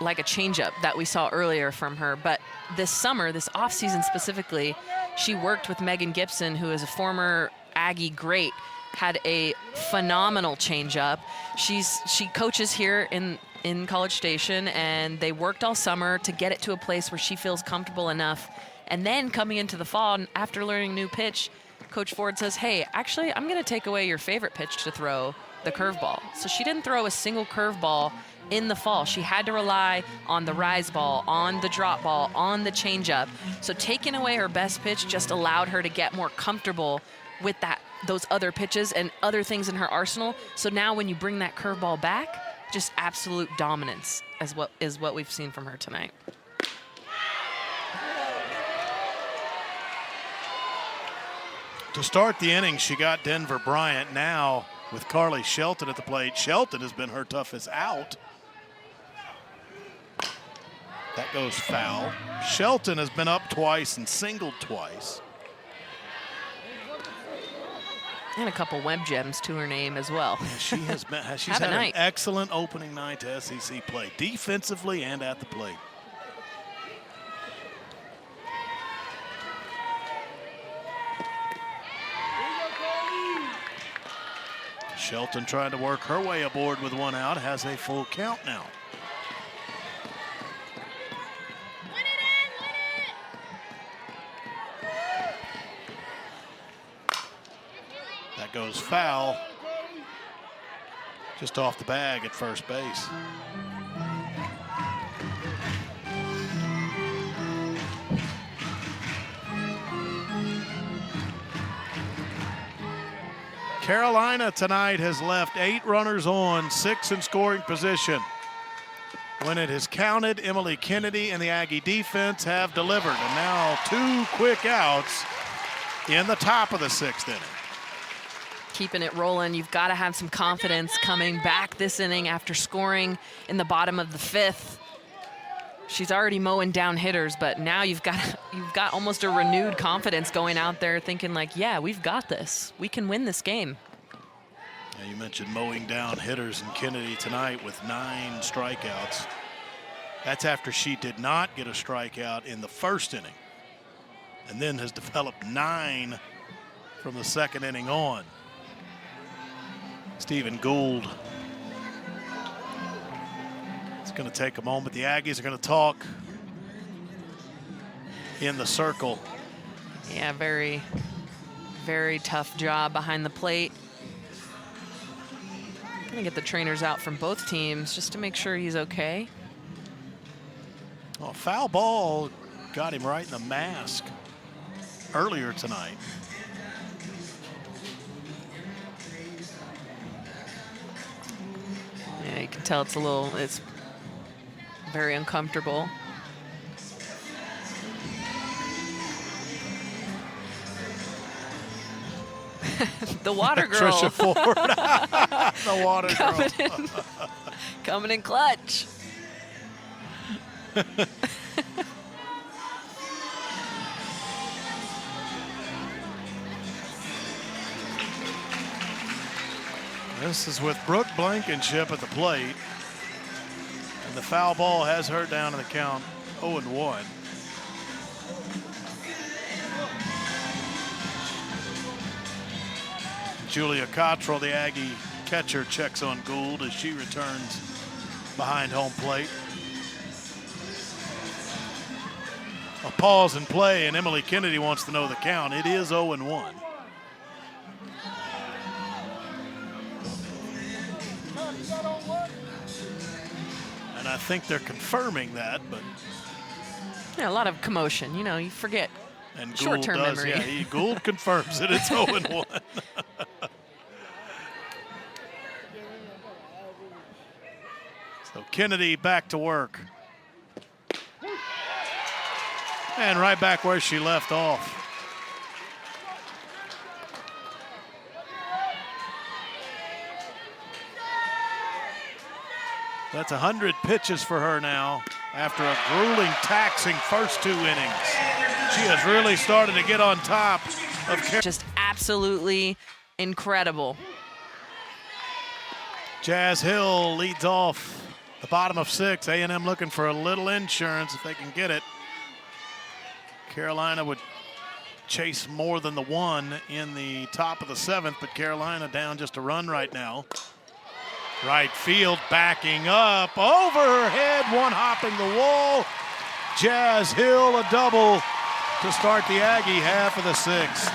like a changeup that we saw earlier from her. But this summer, this offseason specifically, she worked with Megan Gibson, who is a former Aggie great, had a phenomenal changeup. She coaches here in College Station, and they worked all summer to get it to a place where she feels comfortable enough. And then coming into the fall, after learning new pitch, Coach Ford says, hey, actually, I'm going to take away your favorite pitch to throw, the curveball. So she didn't throw a single curveball in the fall. She had to rely on the rise ball, on the drop ball, on the changeup. So taking away her best pitch just allowed her to get more comfortable with those other pitches and other things in her arsenal. So now when you bring that curveball back, just absolute dominance is what we've seen from her tonight. To start the inning, she got Denver Bryant. Now with Carly Shelton at the plate. Shelton has been her toughest out. That goes foul. Shelton has been up twice and singled twice. And a couple web gems to her name as well. Yeah, she's had an excellent opening night to SEC play, defensively and at the plate. Shelton trying to work her way aboard with one out, has a full count now. That goes foul. Just off the bag at first base. Carolina tonight has left 8 runners on, 6 in scoring position. When it has counted, Emily Kennedy and the Aggie defense have delivered. And now 2 quick outs in the top of the 6th inning. Keeping it rolling. You've got to have some confidence coming back this inning after scoring in the bottom of the 5th. She's already mowing down hitters, but now you've got almost a renewed confidence going out there thinking like, yeah, we've got this. We can win this game. Yeah, you mentioned mowing down hitters, and Kennedy tonight with 9 strikeouts. That's after she did not get a strikeout in the 1st inning, and then has developed 9 from the 2nd inning on. Stephen Gould. It's going to take a moment. The Aggies are going to talk in the circle. Yeah, very, very tough job behind the plate. Going to get the trainers out from both teams just to make sure he's okay. Well, foul ball got him right in the mask earlier tonight. Yeah, you can tell it's very uncomfortable. The water girl. Tricia Ford. The water girl. Coming in clutch. This is with Brooke Blankenship at the plate. And the foul ball has her down in the count 0-1. Julia Cottrell, the Aggie catcher, checks on Gould as she returns behind home plate. A pause in play, and Emily Kennedy wants to know the count. It is 0-1. And I think they're confirming that, but Yeah, a lot of commotion. You know, you forget And Gould Short-term does, memory. yeah. Gould confirms it. It's 0-1. So Kennedy back to work. And right back where she left off. That's 100 pitches for her now after a grueling, taxing first 2 innings. She has really started to get on top of Just absolutely incredible. Jazz Hill leads off the bottom of 6. A&M looking for a little insurance if they can get it. Carolina would chase more than the 1 in the top of the 7th, but Carolina down just a run right now. Right field backing up, over her head, one hopping the wall. Jazz Hill a double to start the Aggie half of the 6th.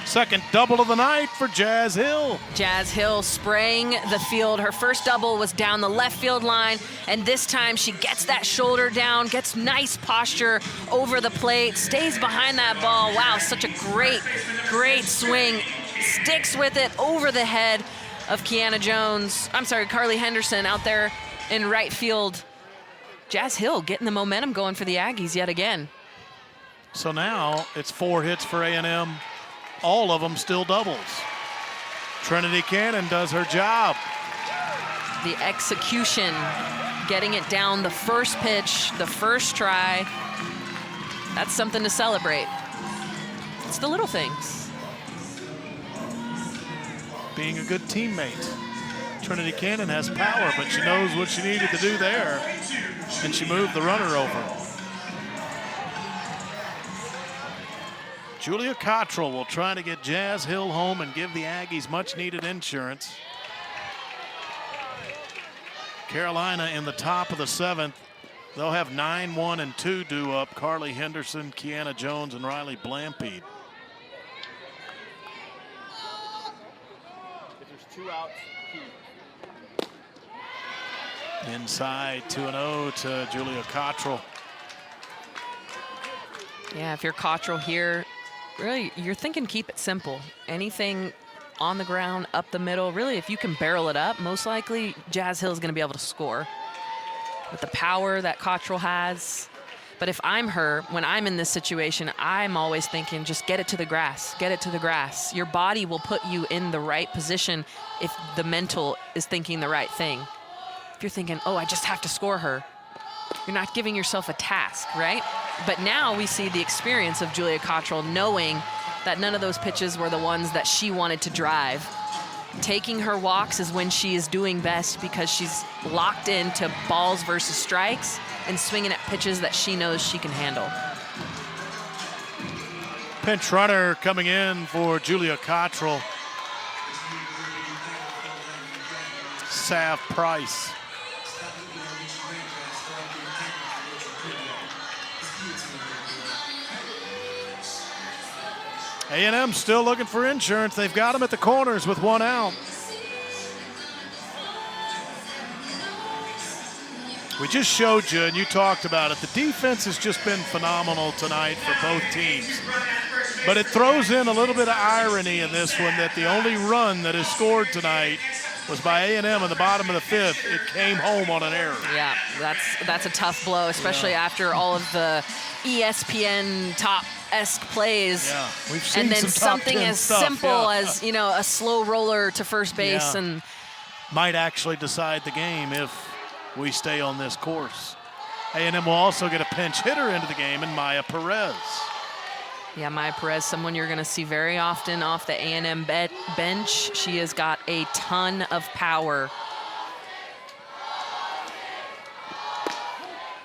Second double of the night for Jazz Hill. Jazz Hill spraying the field. Her first double was down the left field line, and this time she gets that shoulder down, gets nice posture over the plate, stays behind that ball. Wow, such a great swing. Sticks with it over the head of Carly Henderson out there in right field. Jazz Hill getting the momentum going for the Aggies yet again. So now it's 4 hits for A&M, all of them still doubles. Trinity Cannon does her job. The execution, getting it down the first pitch, the first try. That's something to celebrate. It's the little things. Being a good teammate. Trinity Cannon has power, but she knows what she needed to do there, and she moved the runner over. Julia Cottrell will try to get Jazz Hill home and give the Aggies much-needed insurance. Carolina in the top of the 7th. They'll have 9, 1, and 2 due up. Carly Henderson, Kiana Jones, and Riley Blampede. Two outs. Inside 2-0 to Julia Cottrell. Yeah, if you're Cottrell here, really, you're thinking keep it simple. Anything on the ground, up the middle, really, if you can barrel it up, most likely Jazz Hill is going to be able to score. With the power that Cottrell has. But if I'm her, when I'm in this situation, I'm always thinking, just get it to the grass, get it to the grass. Your body will put you in the right position if the mental is thinking the right thing. If you're thinking, oh, I just have to score her, you're not giving yourself a task, right? But now we see the experience of Julia Cottrell knowing that none of those pitches were the ones that she wanted to drive. Taking her walks is when she is doing best because she's locked into balls versus strikes and swinging at pitches that she knows she can handle. Pinch runner coming in for Julia Cottrell. Sav Price. A&M still looking for insurance. They've got them at the corners with 1 out. We just showed you, and you talked about it, the defense has just been phenomenal tonight for both teams. But it throws in a little bit of irony in this one that the only run that is scored tonight was by A&M in the bottom of the 5th. It came home on an error. Yeah, that's a tough blow, especially after all of the ESPN top-esque plays. Yeah, we've seen and then some top something 10 as stuff, simple yeah. as, a slow roller to first base. Yeah. And might actually decide the game if we stay on this course. A&M will also get a pinch hitter into the game in Maya Perez. yeah, Maya Perez, someone you're going to see very often off the A&M bench. She has got a ton of power.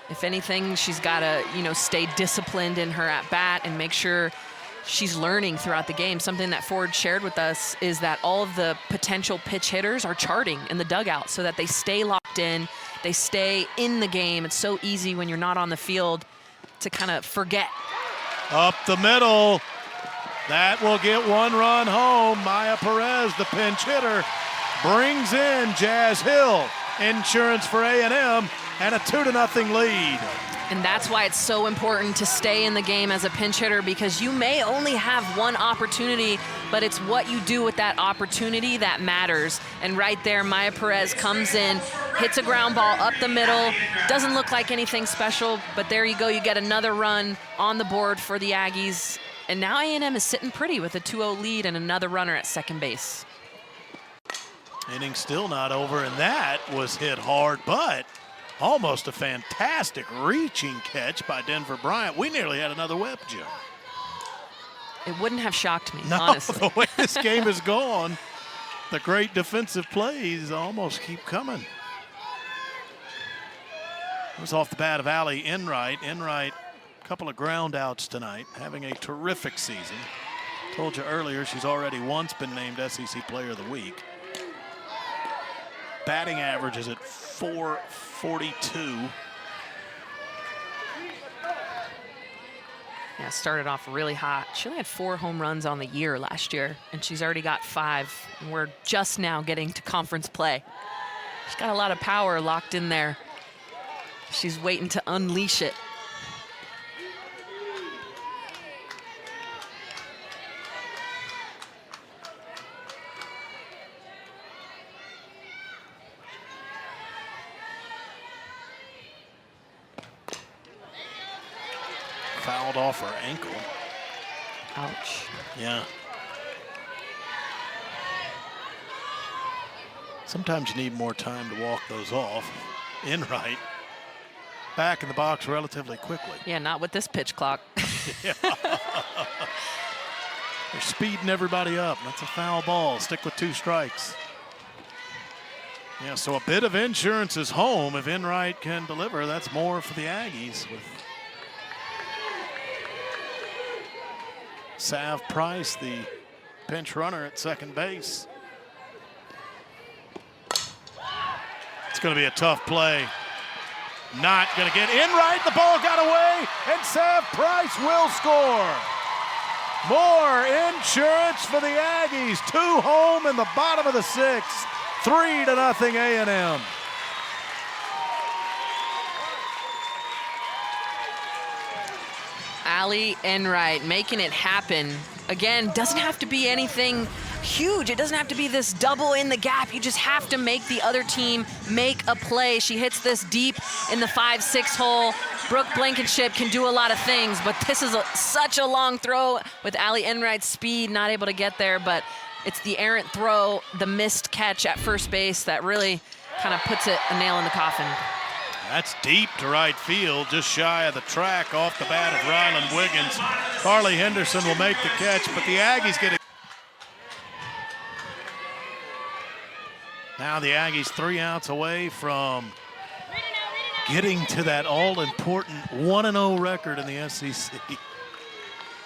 If anything, she's got to, stay disciplined in her at-bat and make sure she's learning throughout the game. Something that Ford shared with us is that all of the potential pitch hitters are charting in the dugout so that they stay locked in, they stay in the game. It's so easy when you're not on the field to kind of forget. Up the middle. That will get 1 run home. Maya Perez, the pinch hitter, brings in Jazz Hill. Insurance for A&M and a 2-0 lead. And that's why it's so important to stay in the game as a pinch hitter, because you may only have one opportunity, but it's what you do with that opportunity that matters. And right there, Maya Perez comes in, hits a ground ball up the middle. Doesn't look like anything special, but there you go. You get another run on the board for the Aggies. And now A&M is sitting pretty with a 2-0 lead and another runner at second base. Inning still not over, and that was hit hard, but almost a fantastic reaching catch by Denver Bryant. We nearly had another web jump. It wouldn't have shocked me, No, honestly. the way this game is gone, the great defensive plays almost keep coming. It was off the bat of Allie Enright. Enright, a couple of ground outs tonight, having a terrific season. Told you earlier, she's already once been named SEC Player of the Week. Batting average is at .442. Yeah, started off really hot. She only had 4 home runs on the year last year, and she's already got 5. And we're just now getting to conference play. She's got a lot of power locked in there. She's waiting to unleash it. Fouled off her ankle. Ouch. Yeah. Sometimes you need more time to walk those off. Enright back in the box relatively quickly. Yeah, not with this pitch clock. They're speeding everybody up. That's a foul ball. Stick with 2 strikes. Yeah, so a bit of insurance is home. If Enright can deliver, that's more for the Aggies with Sav Price, the pinch runner at second base. It's going to be a tough play. Not going to get Enright. The ball got away, and Sav Price will score. More insurance for the Aggies. 2 home in the bottom of the 6th. 3-0 A&M. Allie Enright making it happen. Again, doesn't have to be anything huge. It doesn't have to be this double in the gap. You just have to make the other team make a play. She hits this deep in the 5-6 hole. Brooke Blankenship can do a lot of things, but this is such a long throw with Allie Enright's speed, not able to get there, but it's the errant throw, the missed catch at first base that really kind of puts it a nail in the coffin. That's deep to right field, just shy of the track off the bat of Ryland Wiggins. Carly Henderson will make the catch, but the Aggies get it. Now the Aggies 3 outs away from getting to that all-important 1-0 record in the SEC.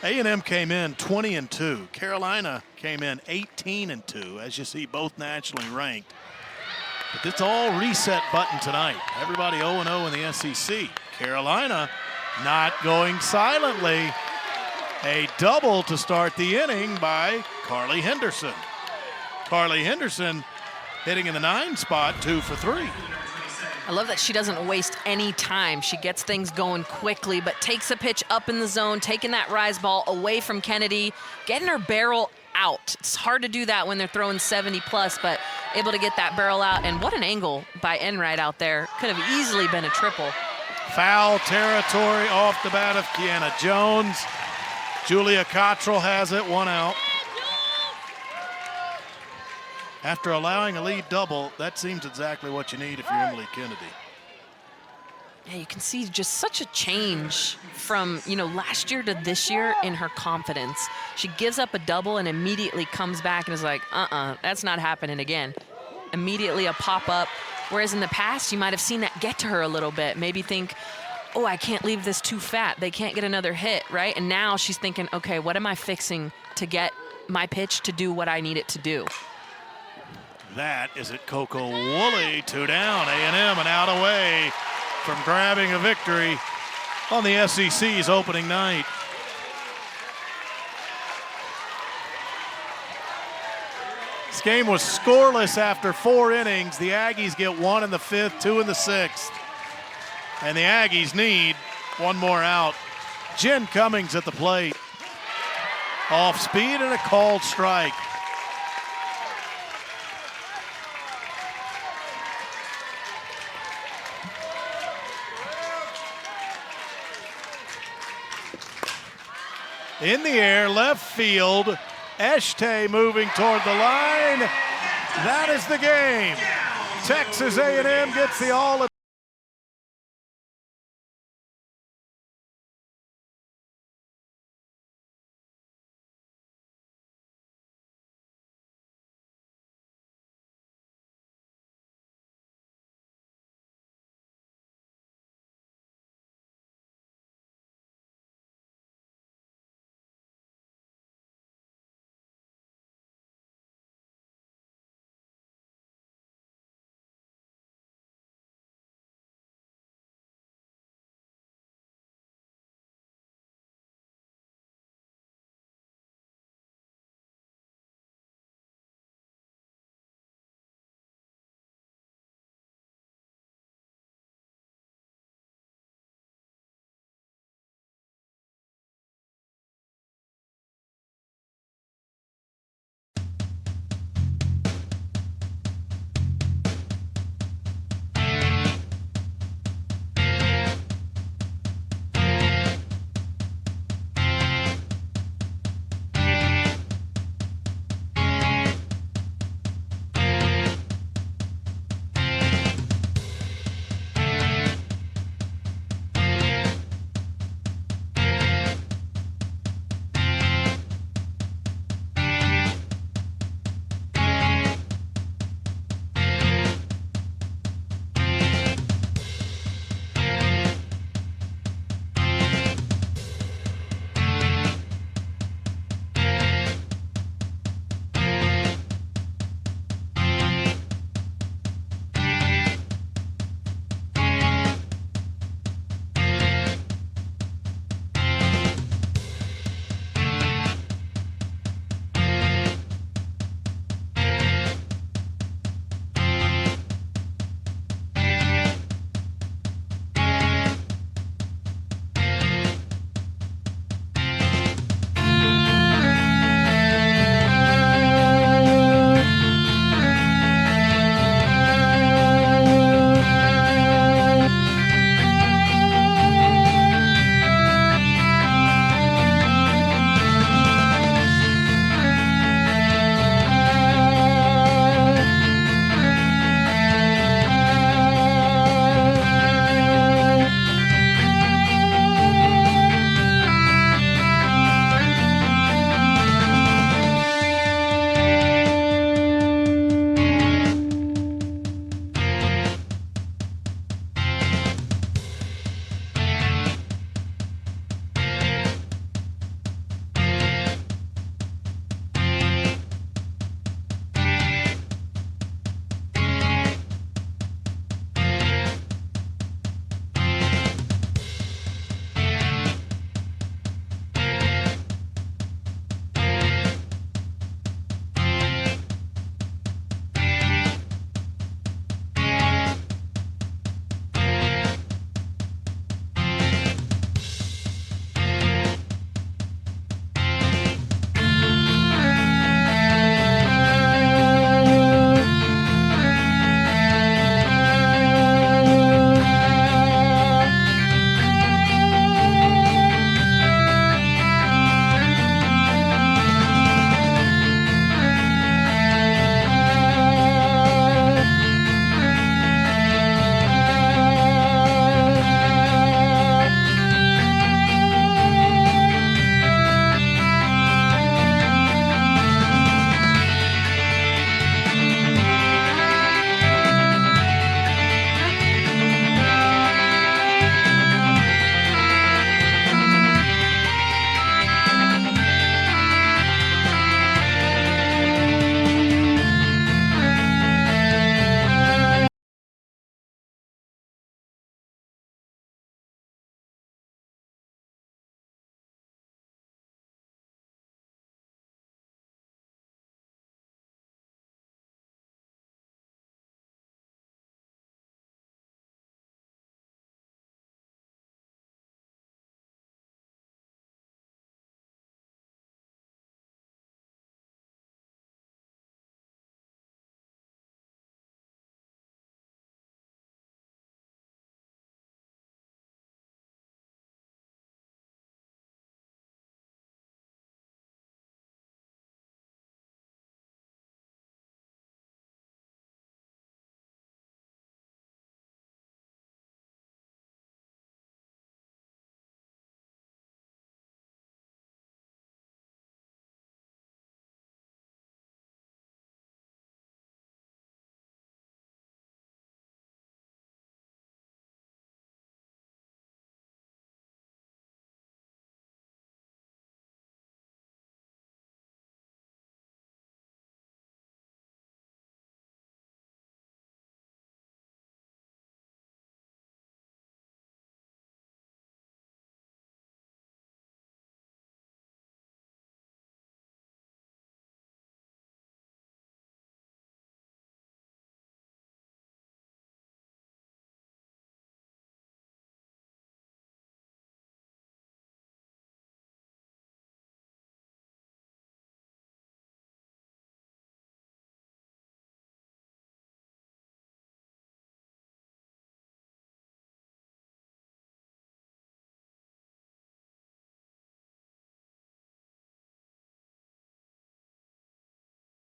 A&M came in 20-2. Carolina came in 18-2, as you see, both nationally ranked. But it's all reset button tonight. Everybody 0-0 in the SEC. Carolina not going silently. A double to start the inning by Carly Henderson. Carly Henderson hitting in the 9 spot, 2 for 3. I love that she doesn't waste any time. She gets things going quickly, but takes a pitch up in the zone, taking that rise ball away from Kennedy, getting her barrel out. It's hard to do that when they're throwing 70 plus, but able to get that barrel out. And what an angle by Enright out there. Could have easily been a triple. Foul territory off the bat of Kiana Jones. Julia Cottrell has it, 1 out. After allowing a lead double, that seems exactly what you need if you're Emily Kennedy. Yeah, you can see just such a change from, last year to this year in her confidence. She gives up a double and immediately comes back and is like, that's not happening again. Immediately a pop-up. Whereas in the past, you might have seen that get to her a little bit. Maybe think, oh, I can't leave this too fat. They can't get another hit, right? And now she's thinking, okay, what am I fixing to get my pitch to do what I need it to do? That is at Coco Woolley, 2 down. A&M and out away from grabbing a victory on the SEC's opening night. This game was scoreless after 4 innings. The Aggies get 1 in the 5th, 2 in the 6th. And the Aggies need One more out. Jen Cummings at the plate. Off speed and a called strike. In the air, left field. Eshte moving toward the line. That is the game. Texas A&M gets the all